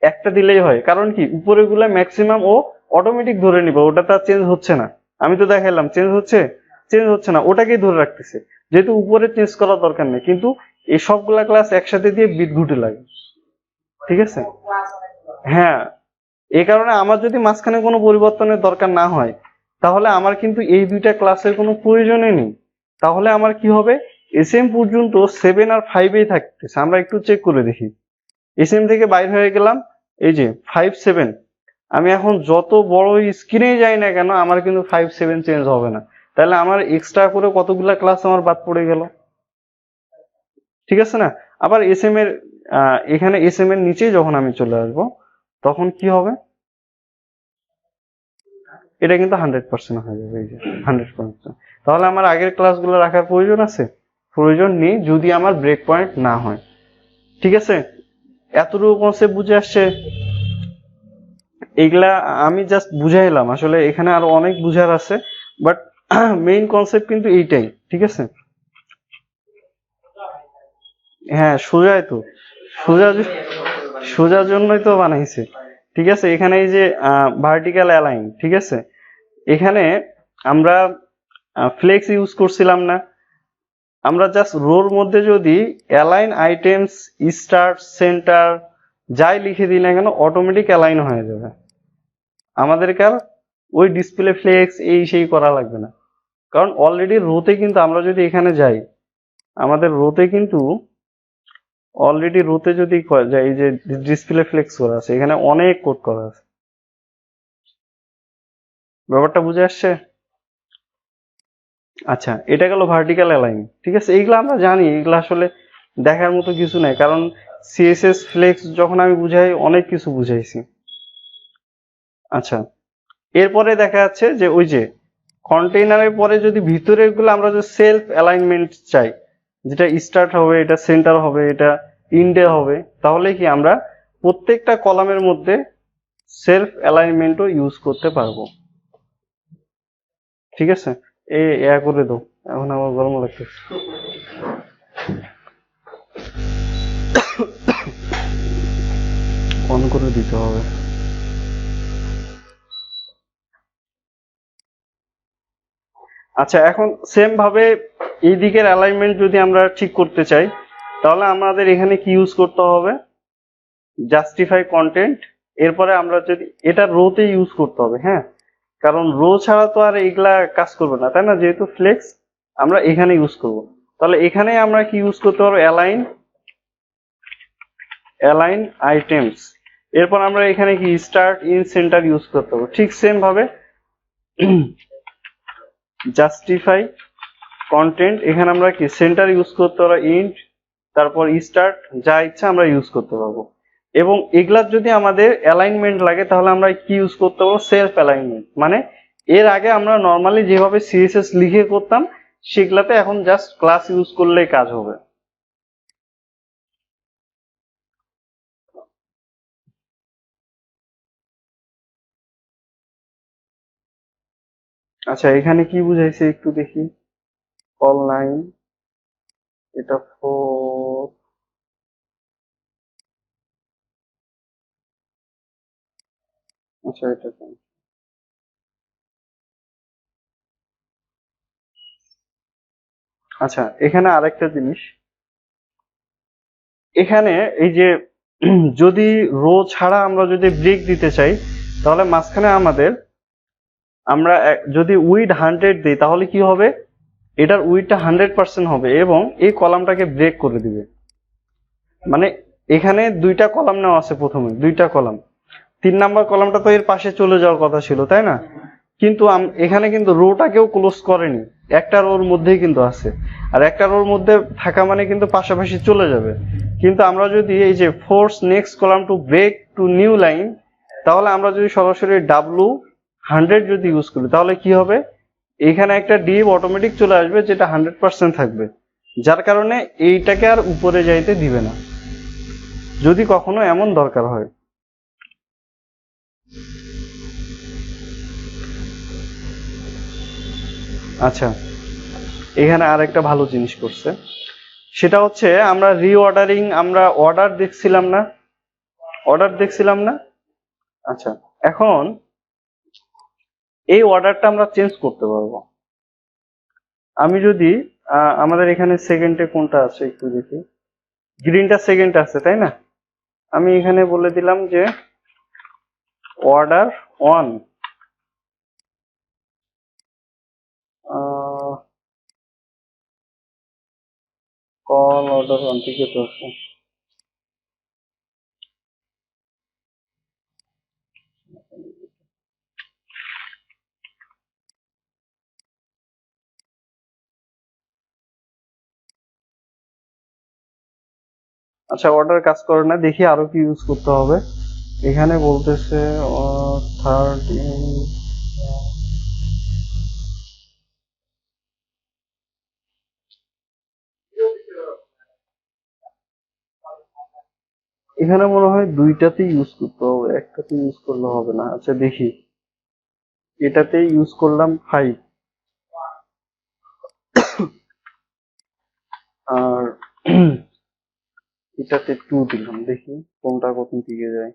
একটা দিলেই হয়, কারণ কি উপরে গুলা ম্যাক্সিমাম ও অটোমেটিক ধরে নিবে, ওটা তার চেঞ্জ হচ্ছে না। আমি তো দেখাইলাম চেঞ্জ হচ্ছে, চেঞ্জ হচ্ছে না, ওটাকেই ধরে রাখতেছে, যেহেতু উপরে চেঞ্জ করার দরকার নেই। কিন্তু এই সবগুলা ক্লাস একসাথে দিয়ে বিদঘুটে লাগে। ঠিক আছে, হ্যাঁ, এই কারণে আমার যদি মাঝখানে কোনো পরিবর্তনের দরকার না হয় তাহলে আমার কিন্তু এই দুইটা ক্লাসের কোনো প্রয়োজনই নেই। তাহলে আমার কি হবে, এসএম পর্যন্ত 7 আর 5 থাকতেছে। আমরা একটু চেক করে দেখি, এসএম থেকে বাইর হয়ে গেলাম, এই যে 5-7, আমি এখন যত বড় স্ক্রিনে যাই না কেন আমার কিন্তু 5-7 চেঞ্জ হবে না। তাহলে আমার এক্সট্রা করে কতগুলা ক্লাস আমার বাদ পড়ে গেল। ঠিক আছে না? আবার এসএম এর এখানে এসএম এর নিচেই যখন আমি চলে আসব তখন কি হবে, এটা কিন্তু 100% হয়ে যাবে, এই যে 100%। তাহলে আমার আগের ক্লাসগুলো রাখার প্রয়োজন আছে? প্রয়োজন নেই, যদি আমার ব্রেক পয়েন্ট না হয়। ঠিক আছে, এতটুকু কনসেপ্ট বুঝে আসছে? এগুলা আমি জাস্ট বুঝাইলাম, আসলে এখানে আরো অনেক বুঝার আছে, বাট মেইন কনসেপ্ট কিন্তু এইটাই। ঠিক আছে, হ্যাঁ, সোজাই তো, সোজা সোজার জন্যই তো বানাইছে। ঠিক আছে, এখানে এই যে ভার্টিক্যাল অ্যালাইন, ঠিক আছে, এখানে আমরা ফ্লেক্স ইউজ করছিলাম না, আমরা জাস্ট রোর মধ্যে যদি অ্যালাইন আইটেমস স্টার্ট সেন্টার যাই লিখে দিই না কেন অটোমেটিক অ্যালাইন হয়ে যাবে, আমাদেরকে আর ওই ডিসপ্লে ফ্লেক্স এই সেই করা লাগবে না। কারণ অলরেডি রোতে কিন্তু আমরা যদি এখানে যাই, আমাদের রোতে কিন্তু অলরেডি রোতে যদি যাই, এই যে ডিসপ্লে ফ্লেক্স করা আছে, এখানে অনেক কোড করা আছে। ব্যাপারটা বুঝে আসছে? আচ্ছা, এটা গেল ভার্টিক্যাল অ্যালাইন। ঠিক আছে, এইগুলো আমরা জানি, এগুলো আসলে দেখার মতো কিছু নাই, কারণ সিএসএস ফ্লেক্স যখন আমি বুঝাই অনেক কিছু বুঝাইছি। আচ্ছা, এরপরে দেখা যাচ্ছে যে ওই যে কন্টেইনারের পরে যদি ভিতরের গুলো আমরা যে সেলফ অ্যালাইনমেন্ট চাই, যেটা স্টার্ট হবে, এটা সেন্টার হবে, এটা ইন্ডে হবে, তাহলে কি আমরা প্রত্যেকটা কলামের মধ্যে সেলফ অ্যালাইনমেন্টও ইউজ করতে পারবো। ঠিক আছে, এ করে দাও। এখন আমার গরম লাগতেছে। অন করে দিতে হবে। আচ্ছা, এখন সেম ভাবে এই দিকের অ্যালাইনমেন্ট যদি আমরা ঠিক করতে চাই, তাহলে আমাদের এখানে কি ইউজ করতে হবে? Justify content. এরপরে আমরা যদি এটা রোতে ইউজ করতে হবে, হ্যাঁ, কারণ রো ছাড়া তো আর এগুলা কাজ করবে না, তাই না? যেহেতু ফ্লেক্স আমরা এখানে ইউজ করব, তাহলে এখানে আমরা কি ইউজ করতে পারবো? Align items. এরপর আমরা এখানে কি স্টার্ট ইন সেন্টার ইউজ করতে পারবো। ঠিক সেম ভাবে জাস্টিফাই কন্টেন্ট, এখানে আমরা কি সেন্টার ইউজ করতে পারবো, ইন্ট, তারপর স্টার্ট, যা ইচ্ছা আমরা ইউজ করতে পারবো। এবং এগুলার যদি আমাদের অ্যালাইনমেন্ট লাগে, তাহলে আমরা কি ইউজ করতে পারবো? Self alignment. মানে এর আগে আমরা নর্মালি যেভাবে সিএসএস লিখে করতাম, সেগুলাতে এখন জাস্ট ক্লাস ইউজ করলেই কাজ হবে। আচ্ছা, এখানে কি বুঝাইছে একটু দেখি। কল লাইন, এটা 4, আচ্ছা এটা কেন? আচ্ছা, এখানে আরেকটা জিনিস, এখানে এই যে যদি রো ছাড়া আমরা যদি ব্রেক দিতে চাই, তাহলে মাঝখানে আমাদের আমরা যদি উইড 100 দিই, তাহলে কি হবে? এটার উইডটা 100% হবে এবং এই কলামটাকে ব্রেক করে দিবে। মানে এখানে দুইটা কলাম নেওয়া আছে, প্রথমে দুইটা কলাম, 3 নাম্বার কলামটা তো এর পাশে চলে যাওয়ার কথা ছিল, তাই না? কিন্তু এখানে কিন্তু রোটাকেও ক্লোজ করেনি, একটা রোর মধ্যেই কিন্তু আছে। আর একটা রোর মধ্যে থাকা মানে কিন্তু পাশাপাশি চলে যাবে। কিন্তু আমরা যদি এই যে force next column to break to new line, তাহলে আমরা যদি সরাসরি W100 যদি ইউজ করি, তাহলে কি হবে? এখানে একটা ডিপ অটোমেটিক চলে আসবে, যেটা 100% থাকবে, যার কারণে এইটাকে আর উপরে যাইতে দিবে না, যদি কখনো এমন দরকার হয়। আচ্ছা, এখানে আরেকটা ভালো জিনিস করছে, সেটা হচ্ছে আমরা রিঅর্ডারিং, আমরা অর্ডার দেখছিলাম না। আচ্ছা, এখন এই অর্ডারটা আমরা চেঞ্জ করতে পারবো। আমি যদি আমাদের এখানে সেকেন্ডে কোনটা আছে একটু দেখি, গ্রিনটা সেকেন্ড আছে, তাই না? আমি এখানে বলে দিলাম যে order on, call order on, ঠিক আছে। আচ্ছা, অর্ডার কাজ করে না, দেখি আরো কি ইউজ করতে হবে। এখানে বলতেছে থার্ড, এখানে মনে হয় দুইটাতে ইউজ করতে হবে, একটাতে ইউজ করলে হবে না। আচ্ছা দেখি, এটাতে ইউজ করলাম 5, আর এটাতে 2 দিলাম, দেখি কোনটা কত দিকে যায়।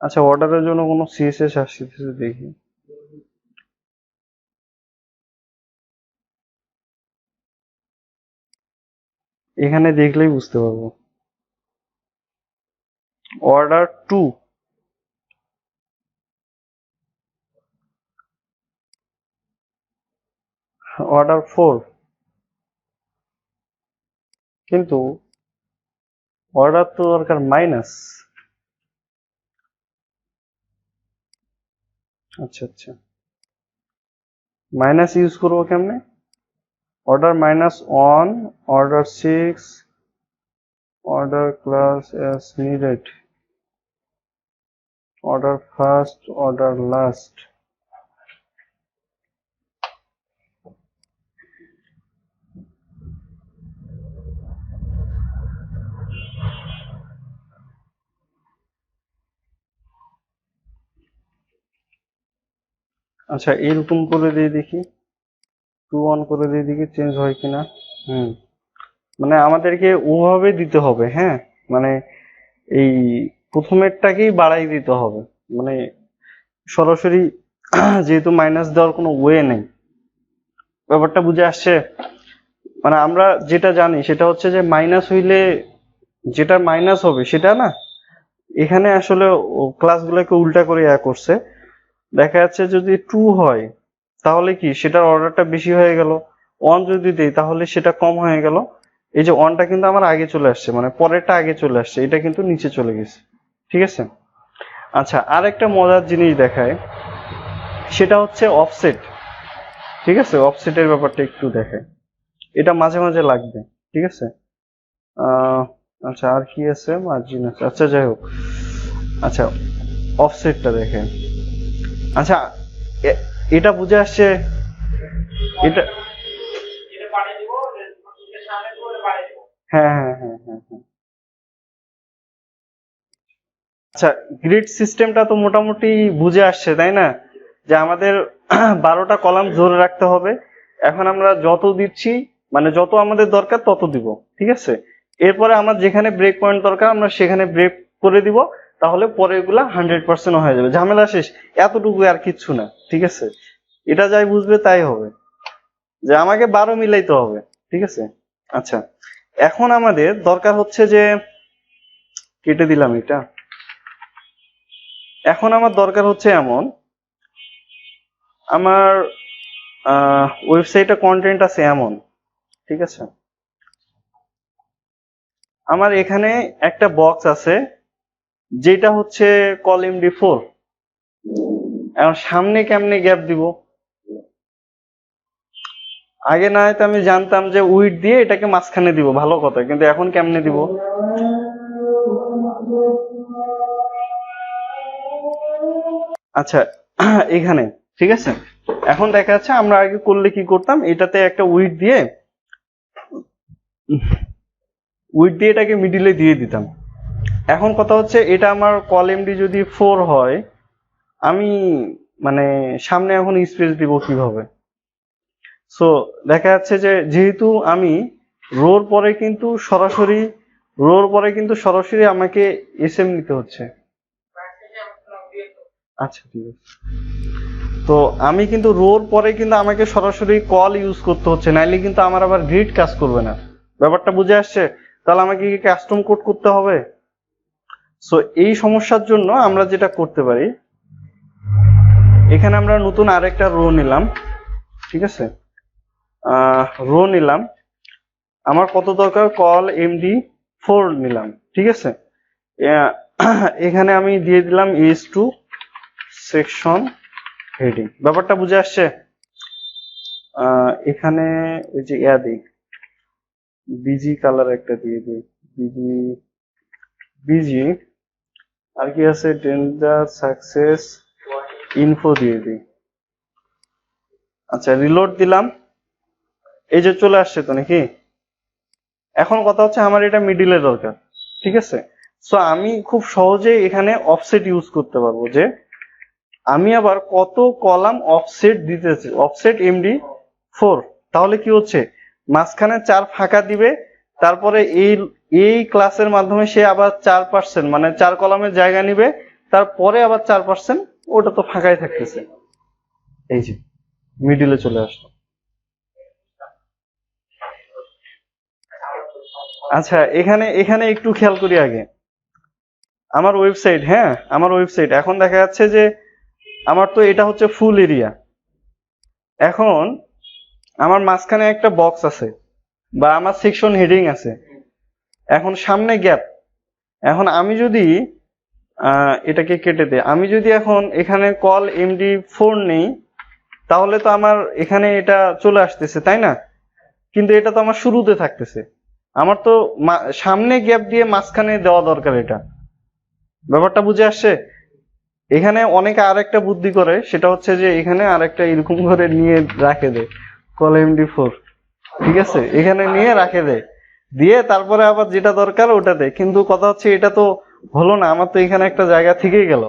আচ্ছা, অর্ডারের জন্য কোনো সিএসএস আসছে দেখি। এখানে দেখলেই বুঝতে পারবো। অর্ডার 2, অর্ডার 4, কিন্তু অর্ডার তো দরকার মাইনাস। আচ্ছা আচ্ছা, মাইনাস ইউজ করবো কেমনে? Order -1, order 6, order class as needed, order first, order last. আচ্ছা এরকম করে দিয়ে দেখি, 2 1 করে দিয়ে দেখি চেঞ্জ হয় কিনা। হুম, মানে আমাদেরকে ওভাবে দিতে হবে, হ্যাঁ, মানে এই প্রথমেরটাকেই বাড়াই দিতে হবে, মানে সরাসরি যেহেতু মাইনাস দেওয়ার কোনো ওয়ে নেই। ব্যাপারটা বুঝে আসছে? মানে আমরা যেটা জানি সেটা হচ্ছে যে মাইনাস হইলে যেটা মাইনাস হবে সেটা না, এখানে আসলে ক্লাসগুলোকে উল্টা করে করছে। দেখা যাচ্ছে যদি 2 হয় তাহলে কি সেটার অর্ডারটা বেশি হয়ে গেল, 1 যদি দেই তাহলে সেটা কম হয়ে গেল। এই যে 1টা কিন্তু আমার আগে চলে আসছে, মানে পরেরটা আগে চলে আসছে, এটা কিন্তু নিচে চলে গেছে। ঠিক আছে? আচ্ছা, আর একটা মজার জিনিস দেখায়, সেটা হচ্ছে অফসেট। ঠিক আছে, অফসেটের ব্যাপারটা একটু দেখায়, এটা মাঝে মাঝে লাগবে। ঠিক আছে? আহ আচ্ছা, আর কি আছে, মার্জিন আছে, আচ্ছা যাই হোক। আচ্ছা, অফসেটটা দেখেন। আচ্ছা, এটা বুঝে আসছে, এটা হ্যাঁ হ্যাঁ হ্যাঁ হ্যাঁ হ্যাঁ। আচ্ছা, গ্রিড সিস্টেমটা তো মোটামুটি বুঝে আসছে তাই না, যে আমাদের 12টা কলাম ধরে রাখতে হবে। এখন আমরা যত দিচ্ছি, মানে যত আমাদের দরকার তত দিব। ঠিক আছে? এরপরে আমার যেখানে ব্রেক পয়েন্ট দরকার আমরা সেখানে ব্রেক করে দিব, তাহলে পরে এগুলা 100% হয়ে যাবে, ঝামেলা শেষ। এতটুকু, আর কিচ্ছু না। ঠিক আছে? এটা যাই বুঝবে তাই হবে, যে আমাকে 12 মিলাইতে হবে। ঠিক আছে? আচ্ছা, এখন আমাদের দরকার হচ্ছে যে, কেটে দিলাম এটা। এখন আমার দরকার হচ্ছে এমন, আমার ওয়েবসাইটে কন্টেন্ট আছে এমন। ঠিক আছে? আমার এখানে একটা বক্স আছে যেটা হচ্ছে কল MD4। এখন সামনে কেমনে গ্যাপ দিব? আগে না হয়তো আমি জানতাম যে উইড দিয়ে এটাকে মাঝখানে দিব, ভালো কথা, কিন্তু এখন কেমনে দিব? আচ্ছা, এখানে। ঠিক আছে? এখন দেখা যাচ্ছে আমরা আগে করলে কি করতাম, এটাতে একটা উইড দিয়ে এটাকে মিডিলে দিয়ে দিতাম। এখন কথা হচ্ছে, এটা আমার কল MD যদি 4 হয়, আমি মানে সামনে এখন স্পেস দিব কিভাবে? সো দেখা যাচ্ছে যে যেহেতু আমি রোর পরে কিন্তু সরাসরি আমাকে SM নিতে হচ্ছে। আচ্ছা ঠিক আছে। তো আমি কিন্তু রোর পরে কিন্তু আমাকে সরাসরি কল ইউজ করতে হচ্ছে, নাইলে কিন্তু আমার আবার গ্রিড কাজ করবে না। ব্যাপারটা বুঝে আসছে? তাহলে আমাকে কি কাস্টম কোড করতে হবে? সো এই সমস্যার জন্য আমরা যেটা করতে পারি, এখানে আমরা নতুন আরেকটা রো নিলাম। ঠিক আছে? রো নিলাম, আমার কত দরকার, কল MD4 নিলাম। ঠিক আছে? এখানে আমি দিয়ে দিলাম S2 সেকশন হেডিং। ব্যাপারটা বুঝে আসছে? এখানে ওই যে দিই, বিজি কালার একটা দিয়ে দিই, বিজি বিজি। আর কি আছে, ডেঞ্জার সাকসেস ইনফো দিয়ে দিই। আচ্ছা, রিলোড দিলাম, এই যে চলে আসছে তো নাকি? এখন কথা হচ্ছে আমার এটা মিডিলে দরকার। ঠিক আছে? সো আমি খুব সহজে এখানে অফসেট ইউজ করতে পারবো, যে আমি আবার কত কলাম অফসেট দিতেছি, অফসেট MD4। তাহলে কি হচ্ছে, মাঝখানে 4 ফাঁকা দিবে, তারপরে এই ক্লাসের মাধ্যমে সে আবার 4%, মানে 4 কলামের জায়গা নিবে, তারপরে আবার 4%, ওটা তো ফাঁকাই থাকতেছে। এই যে মিডিলে চলে আসলো। আচ্ছা, এখানে এখানে একটু খেয়াল করি আগে। আমার ওয়েবসাইট, হ্যাঁ আমার ওয়েবসাইট, এখন দেখা যাচ্ছে যে আমার তো এটা হচ্ছে ফুল এরিয়া। এখন আমার মাঝখানে একটা বক্স আছে, বা আমার সেকশন হেডিং আছে, এখন সামনে গ্যাপ। এখন আমি যদি এটাকে কেটে দেই, আমি যদি এখন এখানে কল MD4 নেই, তাহলে তো আমার এখানে এটা চলে আসতেছে তাই না? কিন্তু এটা তো আমার শুরুতে থাকতেছে, আমার তো সামনে গ্যাপ দিয়ে মাঝখানে দেওয়া দরকার এটা। ব্যাপারটা বুঝে আসছে? এখানে অনেকে আরেকটা বুদ্ধি করে, সেটা হচ্ছে যে এখানে আরেকটা এরকম করে নিয়ে রাখে দেয় কল MD4। ঠিক আছে? এখানে নিয়ে রাখে দেয়, দিয়ে তারপরে আবার যেটা দরকার ওটা দেয়। কিন্তু কথা হচ্ছে এটা তো হলো না, আমার তো এখানে একটা জায়গা থেকেই গেল।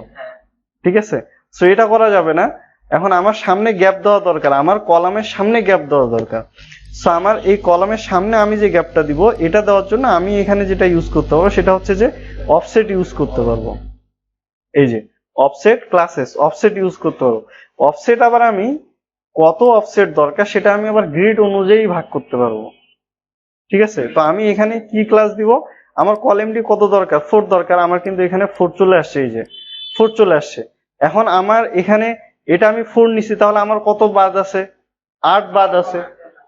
ঠিক আছে? সো এটা করা যাবে না। এখন আমার সামনে গ্যাপ দেওয়া দরকার, আমার কলামের সামনে গ্যাপ দেওয়া দরকার। সো আমার এই কলামের সামনে আমি যে গ্যাপটা দিব এটা দেওয়ার জন্য আমি এখানে যেটা ইউজ করতে পারবো সেটা হচ্ছে যে অফসেট ইউজ করতে পারবো। এই যে অফসেট ক্লাসেস, অফসেট ইউজ করতে পারবো। অফসেট আবার আমি কত অফসেট দরকার সেটা আমি আবার গ্রিড অনুযায়ী ভাগ করতে পারবো। ঠিক আছে, তো আমি এখানে কি ক্লাস দিব, আমার কলামটি কত দরকার, 4 দরকার, আমার কিন্তু এখানে 4 চলে আসছে, এই যে 4 চলে আসছে। এখন আমার এখানে এটা আমি 4 নিছি, তাহলে আমার কত বাদ আছে, 8 বাদ আছে।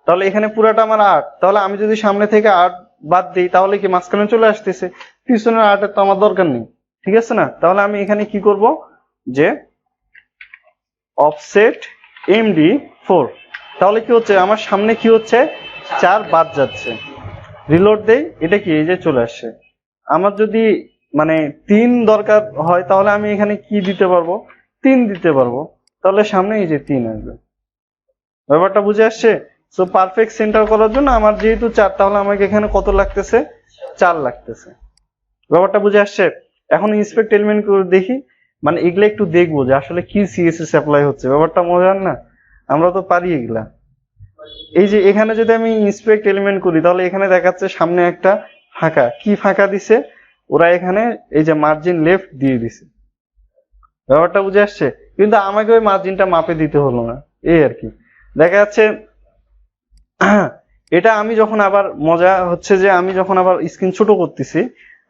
তাহলে এখানে পুরাটা আমার 8, তাহলে আমি যদি সামনে থেকে 8 বাদ দিই তাহলে কি মাঝখানে চলে আসতেছে, পিছনের 8 এর তো আমার দরকার নেই। ঠিক আছে না, তাহলে আমি এখানে কি করব যে অফসেট এমডি 4, তাহলে কি হচ্ছে আমার সামনে কি হচ্ছে 4 বাদ যাচ্ছে। রিলোড দেই, এটা কি এই যে চলে আসছে। আমার যদি মানে 3 দরকার হয় তাহলে আমি এখানে কি দিতে পারবো, 3 দিতে পারবো, তাহলে সামনে এই যে 3 আসবে। ব্যাপারটা বুঝে আসছে? সো পারফেক্ট সেন্টার করার জন্য আমার যেহেতু 4, তাহলে আমাকে এখানে কত লাগতেছে, 4 লাগতেছে। ব্যাপারটা বুঝে আসছে? এখন ইন্সপেক্ট এলিমেন্ট করে দেখি, মানে এগুলা একটু দেখবো যে আসলে কি সিএসএস অ্যাপ্লাই হচ্ছে। ব্যাপারটা মজার না, আমরা তো পারি এগুলা। এই যে এখানে যদি আমি ইন্সপেক্ট এলিমেন্ট করি তাহলে এখানে দেখাচ্ছে সামনে একটা ফাঁকা, কি ফাঁকা দিছে ওরা এখানে, এই যে মার্জিন লেফট দিয়ে দিছে। ব্যাপারটা বুঝে আসছে? কিন্তু আমাকে ওই মার্জিনটা মাপে দিতে হলো না, এই আর কি। দেখা যাচ্ছে এটা আমি যখন আবার মজা হচ্ছে যে আমি যখন আবার স্ক্রিন ছোট করতেছি,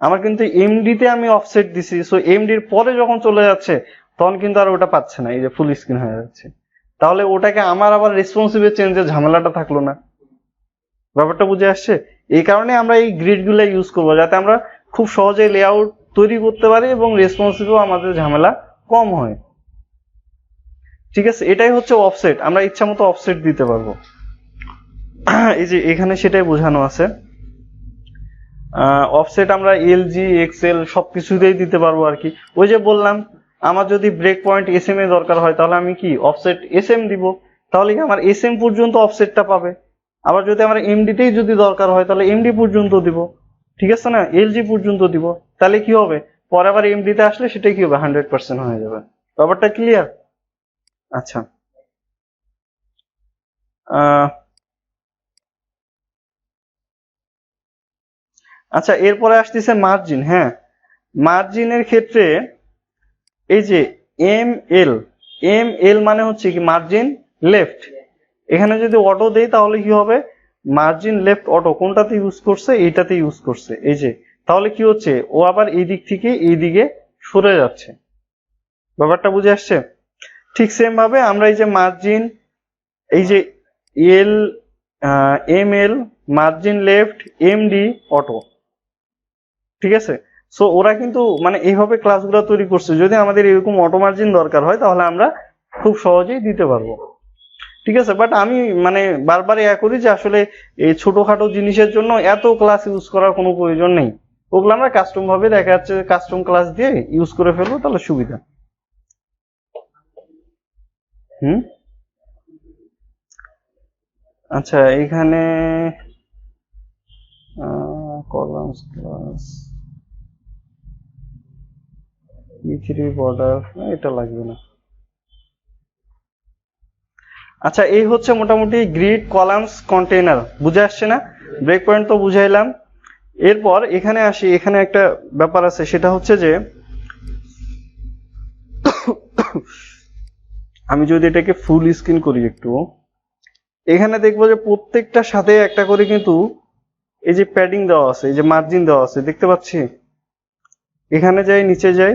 আমার কিন্তু এমডি তে আমি অফসেট দিছি, সো এমডির পরে যখন চলে যাচ্ছে তখন কিন্তু আর ওটা পাচ্ছে না, এই যে ফুল স্ক্রিন হয়ে যাচ্ছে। তাহলে ওটাকে আমার আবার রেসপন্সিভে চেঞ্জের ঝামেলাটা থাকলো না। ব্যাপারটা বুঝে আসছে? এই কারণে আমরা এই গ্রিড গুলো ইউজ করবো, যাতে আমরা খুব সহজে লেআউট তৈরি করতে পারি এবং রেসপন্সিভেও আমাদের ঝামেলা কম হয়। ঠিক আছে, এটাই হচ্ছে অফসেট, আমরা ইচ্ছা মতো অফসেট দিতে পারবো। এই যে এখানে সেটাই বোঝানো আছে। অফসেট আমরা এলজি এক্সেল সবকিছুতেই দিতে পারবো আর কি। ওই যে বললাম আমার যদি ব্রেক পয়েন্ট এসএম এ দরকার হয় তাহলে আমি কি অফসেট এসএম দিব, তাহলে কি আমার এসএম পর্যন্ত অফসেটটা পাবে। আবার যদি আমার এমডি তেই যদি দরকার হয় তাহলে এমডি পর্যন্ত দিব। ঠিক আছে না, এলজি পর্যন্ত দিব, তাহলে কি হবে পরে আবার এমডি তে আসলে সেটা কি হবে 100% হয়ে যাবে। ব্যাপারটা ক্লিয়ার? আচ্ছা, আচ্ছা এরপরে আসতেছে মার্জিন। হ্যাঁ, মার্জিনের ক্ষেত্রে এই যে এম এল মানে হচ্ছে কি মার্জিন লেফট। এখানে যদি অটো দেই তাহলে কি হবে, মার্জিন লেফট অটো কোনটাতে ইউজ করছে, এইটাতে ইউজ করছে। এই যে তাহলে কি হচ্ছে ও আবার এই দিক থেকে এই দিকে সরে যাচ্ছে। ব্যাপারটা বুঝে আসছে? ঠিক সেম ভাবে আমরা এই যে মার্জিন, এই যে L M L margin left MD auto, ঠিক আছে। সো ওরা কিন্তু মানে এইভাবে ক্লাসগুলো তৈরি করছে, যদি আমাদের এরকম অটো মার্জিন দরকার হয় তাহলে আমরা খুব সহজেই দিতে পারবো। ঠিক আছে, বাট আমি মানে বারবার ইয়া করি যে আসলে এই ছোটখাটো জিনিসের জন্য এত ক্লাস ইউজ করার কোনো প্রয়োজন নেই, ওগুলো আমরা কাস্টম ভাবে দেখা যাচ্ছে কাস্টম ক্লাস দিয়ে ইউজ করে ফেলবো, তাহলে সুবিধা। হুম, আচ্ছা এখানে কলামস ক্লাস E3 বর্ডার এটা লাগবে না। আচ্ছা এই হচ্ছে মোটামুটি গ্রিড কলামস কন্টেইনার, বুঝে আসছে না? ব্রেক পয়েন্ট তো বুঝাইলাম। এরপর এখানে আসি, এখানে একটা ব্যাপার আছে, সেটা হচ্ছে যে আমি যদি এটাকে ফুল স্ক্রিন করি একটু, এখানে দেখবো যে প্রত্যেকটার সাথে একটা করে কিন্তু এই যে প্যাডিং দেওয়া আছে, এই যে মার্জিন দেওয়া আছে, দেখতে পাচ্ছি। এখানে যাই, নিচে যাই,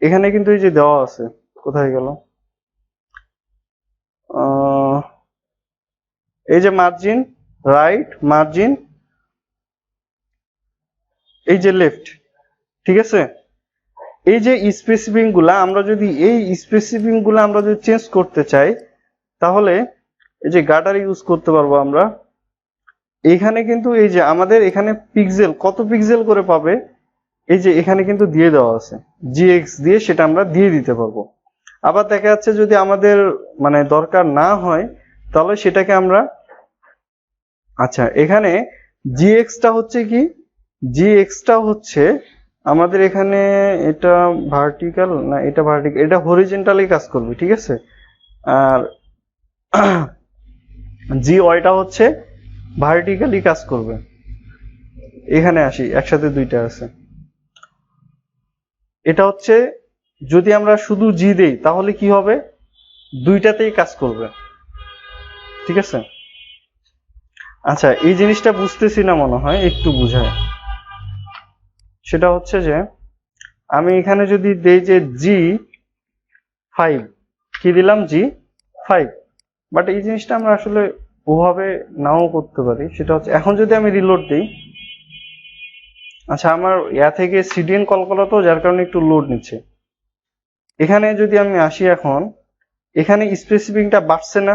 এখানে কিন্তু এই যে দেওয়া আছে, কোথায় গেল, এই যে মার্জিন রাইট, মার্জিন এই যে লেফট। ঠিক আছে, এই যে স্পেসিফিক গুলা আমরা যদি চেঞ্জ করতে চাই তাহলে এই যে গাটার ইউজ করতে পারবো আমরা। এখানে কিন্তু এই যে আমাদের এখানে পিক্সেল কত পিক্সেল করে পাবে, এই যে এখানে কিন্তু দিয়ে দেওয়া আছে জিএক্স দিয়ে, সেটা আমরা দিয়ে দিতে পারবো। আবার দেখা যাচ্ছে যদি আমাদের মানে দরকার না হয় তাহলে সেটাকে আমরা, আচ্ছা এখানে জিএক্সটা হচ্ছে কি, জিএক্সটা হচ্ছে আমাদের এখানে এটা ভার্টিক্যাল না, এটা ভার্টিক্যাল, এটা হরিজেন্টালি কাজ করবে, ঠিক আছে। আর জি ওয়াইটা হচ্ছে ভার্টিক্যালি কাজ করবে। এখানে আসি, একসাথে দুইটা আছে। এটা হচ্ছে যদি আমরা শুধু জি দেই তাহলে কি হবে, দুইটাতেই কাজ করবে, ঠিক আছে। আচ্ছা, এই জিনিসটা বুঝতেছি না মনে হয়, একটু বুঝায়। সেটা হচ্ছে যে আমি এখানে যদি দেই যে G5, কি দিলাম G5, বাট এই জিনিসটা আমরা আসলে ওভাবে নাও করতে পারি। সেটা হচ্ছে এখন যদি আমি রিলোড দিই, আচ্ছা আমার ইয়া থেকে সিডিএন কল করা তো, যার কারণে একটু লোড নিচ্ছে। এখানে যদি আমি আসি এখন, এখানে স্পেসিফিকটা বাড়ছে না,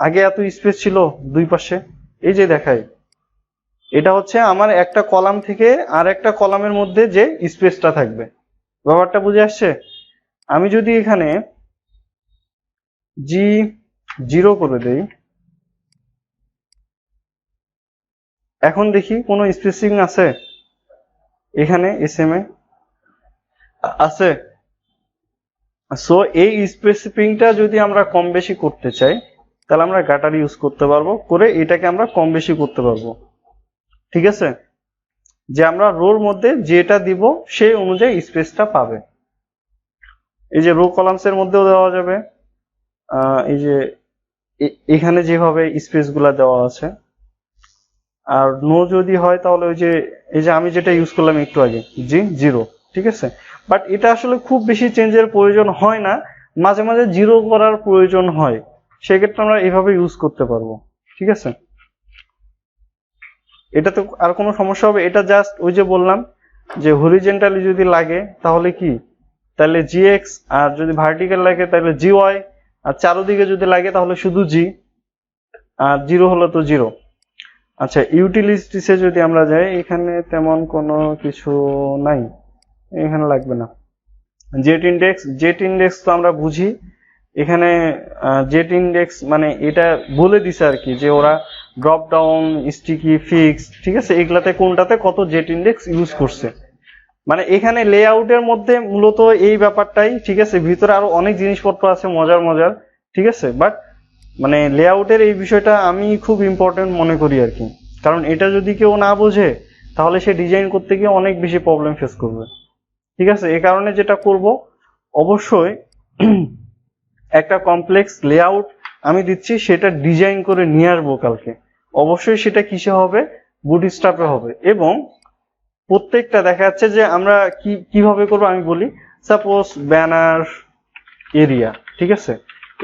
আগে এত স্পেস ছিল দুই পাশে, এই যে দেখায়, এটা হচ্ছে আমার একটা কলাম থেকে আর একটা কলামের মধ্যে যে স্পেসটা থাকবে, ব্যাপারটা বুঝে আসছে। আমি যদি এখানে G0 করে দেই, এখন দেখি কোনো স্পেসিং আছে এখানে, এসএম এ আছে। সো এই স্পেসিফিংটা যদি আমরা কম বেশি করতে চাই তাহলে আমরা গাটার ইউজ করতে পারবো, করে এটাকে আমরা কম বেশি করতে পারবো, ঠিক আছে। যে আমরা রোর মধ্যে যেটা দিব সেই অনুযায়ী স্পেসটা পাবে। এই যে রো কলামস এর মধ্যেও দেওয়া যাবে, এই যে এখানে যেভাবে স্পেস গুলা দেওয়া আছে। আর নো যদি হয় তাহলে ওই যে এই যে আমি যেটা ইউজ করলাম একটু আগে, G0, ঠিক আছে। বাট এটা আসলে খুব বেশি চেঞ্জের প্রয়োজন হয় না, মাঝে মাঝে জিরো করার প্রয়োজন হয়, সেক্ষেত্রে আমরা এভাবে ইউজ করতে পারবো, ঠিক আছে। এটা তো আর কোনো সমস্যা হবে, এটা জাস্ট ওই যে বললাম যে হরিজেন্টালি যদি লাগে তাহলে কি, তাহলে GX, আর যদি ভার্টিক্যাল লাগে তাহলে GY, আর চারোদিকে যদি লাগে তাহলে শুধু G, আর জিরো হলো তো জিরো। আচ্ছা, ইউটিলিটিসে যদি আমরা যাই, এখানে তেমন কোনো কিছু নাই, এখানে লাগবে না। জেট ইন্ডেক্স তো আমরা বুঝি, এখানে জেট ইন্ডেক্স মানে এটা বলে দিছে আর কি, যে ওরা ড্রপ ডাউন, স্টিকি, ফিক্স, ঠিক আছে, এগুলাতে কোনটাতে কত জেট ইন্ডেক্স ইউজ করছে। মানে এখানে লেআউটের মধ্যে মূলত এই ব্যাপারটাই, ঠিক আছে। ভিতরে আরো অনেক জিনিসপত্র আছে মজার মজার, ঠিক আছে। বাট মানে লেআউটের এই বিষয়টা আমি খুব ইম্পর্টেন্ট মনে করি আর কি, কারণ এটা যদি কেউ না বোঝে তাহলে সে ডিজাইন করতে গিয়ে অনেক বেশি প্রবলেম ফেস করবে, ঠিক আছে। এই কারণে যেটা করব, অবশ্যই একটা কমপ্লেক্স লেআউট আমি দিচ্ছি, সেটা ডিজাইন করে নিয়ে আসবো কালকে। অবশ্যই সেটা কিসে হবে, বুটস্ট্র্যাপে হবে। এবং প্রত্যেকটা দেখা যাচ্ছে যে আমরা কিভাবে করবো আমি বলি। সাপোজ ব্যানার এরিয়া, ঠিক আছে,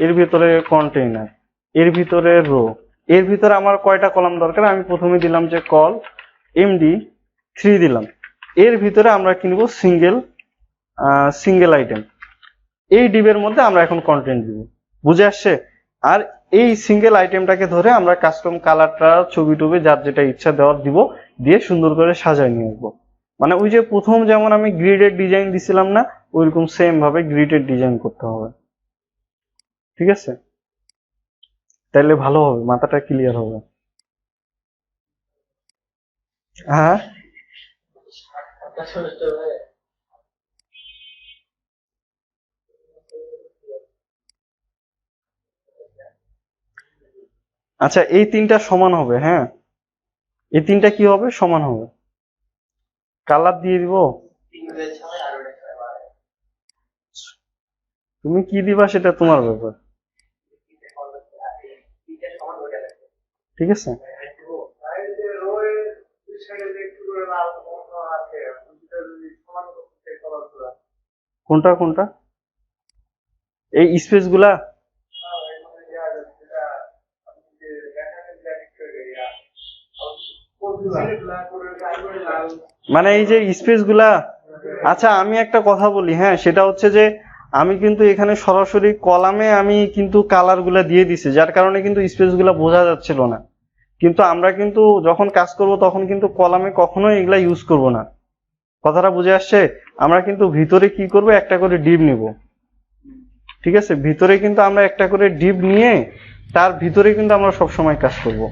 এর ভিতরে কন্টেইনার, এর ভিতরে রো, এর ভিতরে আমার কয়টা কলাম দরকার, আমি প্রথমে দিলাম যে কল MD3 দিলাম। এর ভিতরে আমরা কিনবো সিঙ্গেল আইটেম, এই ডিবের মধ্যে আমরা এখন কন্টেন্ট দিব, বুঝে আসছে। আর এই সিঙ্গেল আইটেমটাকে ধরে আমরা কাস্টম কালারটা, ছবি টবি যার যেটা ইচ্ছা দেওয়ার দিব, দিয়ে সুন্দর করে সাজায় নিয়ে আসবো। মানে ওই যে প্রথম যেমন আমি গ্রিডের ডিজাইন দিছিলাম না, ওইরকম সেম ভাবে গ্রিডের ডিজাইন করতে হবে, ঠিক আছে। তাইলে ভালো হবে, মাথাটা ক্লিয়ার হবে। হ্যাঁ, আচ্ছা, এই তিনটা সমান হবে, হ্যাঁ, এই তিনটা কি হবে, সমান হবে। কালার দিয়ে দিব, তুমি কি দিবা সেটা তোমার ব্যাপার, ঠিক আছে। কোনটা কোনটা, এই স্পেস গুলা, মানে এই যে স্পেস গুলা। আচ্ছা, আমি একটা কথা বলি, হ্যাঁ, সেটা হচ্ছে যে আমি কিন্তু এখানে সরাসরি কলামে আমি কিন্তু কালার গুলা দিয়ে দিছি, যার কারণে কিন্তু স্পেস গুলা বোঝা যাচ্ছিল না। কিন্তু আমরা কিন্তু যখন কাজ করব তখন কিন্তু কলামে কখনোই এগুলা ইউজ করব না, কথাটা বুঝে আসছে। আমরা কিন্তু ভিতরে কি করব, একটা করে ডিপ নিব, ঠিক আছে। ভিতরে কিন্তু আমরা একটা করে ডিপ নিয়ে তার ভিতরে কিন্তু আমরা সব সময় কাজ করব,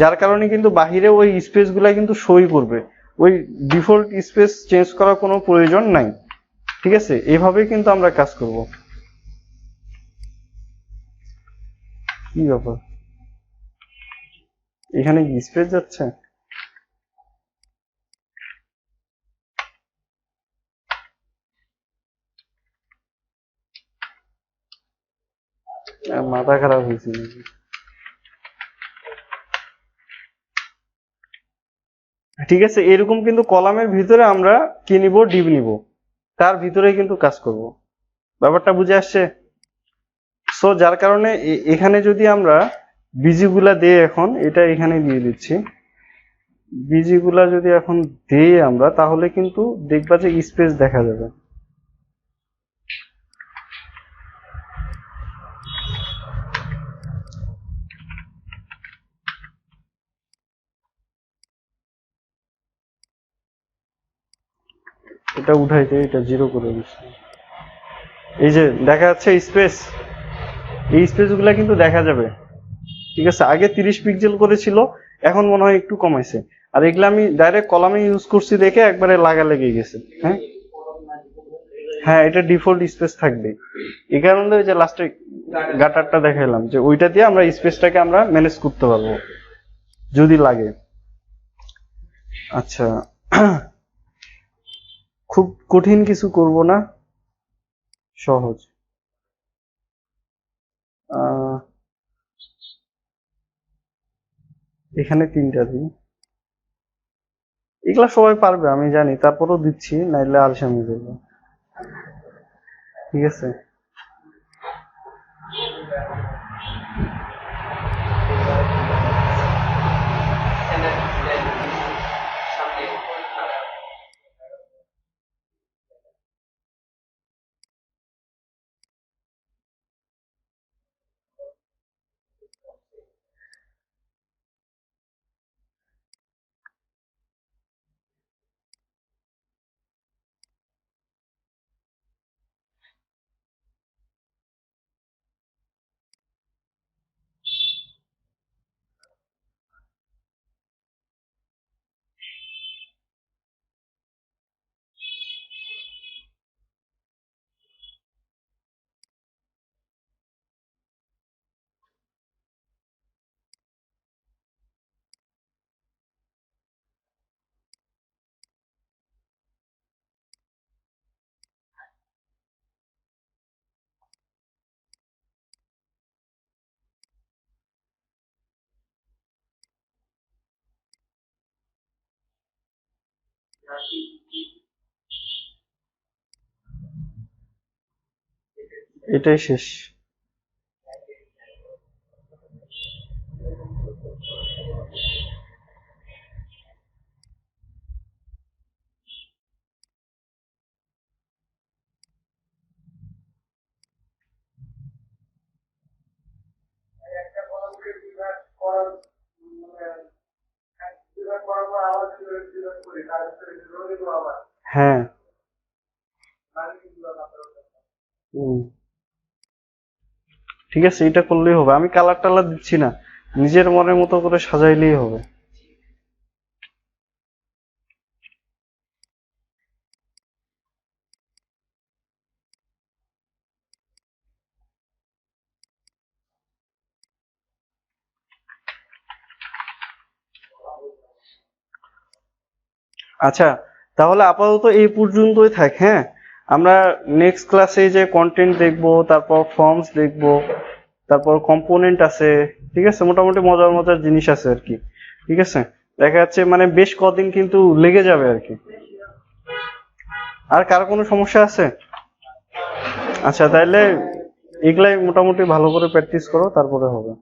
যার কারণে কিন্তু বাহিরে ওই স্পেস গুলা কিন্তু সই করবে। ওই ডিফল্ট স্পেস চেঞ্জ করার কোনো প্রয়োজন নাই। ঠিক আছে, এভাবেই কিন্তু আমরা কাজ করব। কি ব্যাপার, এখানে কি স্পেস যাচ্ছে? মাথা খারাপ হয়েছে নাকি? ঠিক আছে, এরকম কিন্তু কলামের ভিতরে আমরা কি নিব, ডিভ নিব, তার ভিতরে কিন্তু কাজ করব। ব্যাপারটা বুঝে আসছে? সো যার কারণে এখানে যদি আমরা বিজিগুলা দিয়ে, এখন এটা এখানে দিয়ে দিচ্ছি, বিজিগুলা যদি এখন দিই আমরা, তাহলে কিন্তু দেখবা যে স্পেস দেখা যাবে। এটা উঠাইতে, এটা জিরো করে দিচ্ছি। এই যে দেখা যাচ্ছে স্পেস, এই স্পেস গুলা কিন্তু দেখা যাবে। ঠিক আছে, আগে 30 পিক্সেল করেছিল, এখন মনে হয় একটু কমাইছে। আর এগুলা আমি ডাইরেক্ট কলামে ইউজ করছি দেখে একবারে লাগা লেগে গেছে। হ্যাঁ হ্যাঁ, এটা ডিফল্ট স্পেস থাকবে। এই কারণে ওই যে লাস্টে গাটারটা দেখাইলাম, যে ওইটা দিয়ে আমরা স্পেসটাকে আমরা ম্যানেজ করতে পারবো যদি লাগে। আচ্ছা, খুব কঠিন কিছু করব না, সহজ। এখানে 3টা দিই, এগুলা সবাই পারবে আমি জানি, তারপরেও দিচ্ছি, নাইলে আলসামি করবো। ঠিক আছে, এটাই শেষ। হ্যাঁ, ঠিক আছে, এটা করলেই হবে। আমি কালার টালার দিচ্ছি না, নিজের মনের মতো করে সাজাইলেই হবে। আচ্ছা, তাহলে আপাতত এই পর্যন্তই থাক। হ্যাঁ, আমরা নেক্সট ক্লাসে যে কন্টেন্ট দেখবো, তারপর ফর্মস দেখবো, তারপর কম্পোনেন্ট আছে। ঠিক আছে, মোটামুটি মজার মজার জিনিস আছে আর কি। ঠিক আছে, দেখা যাচ্ছে মানে বেশ কদিন কিন্তু লেগে যাবে আর কি। আর কারো কোনো সমস্যা আছে? আচ্ছা, তাইলে এগুলাই মোটামুটি ভালো করে প্র্যাকটিস করো, তারপরে হবে।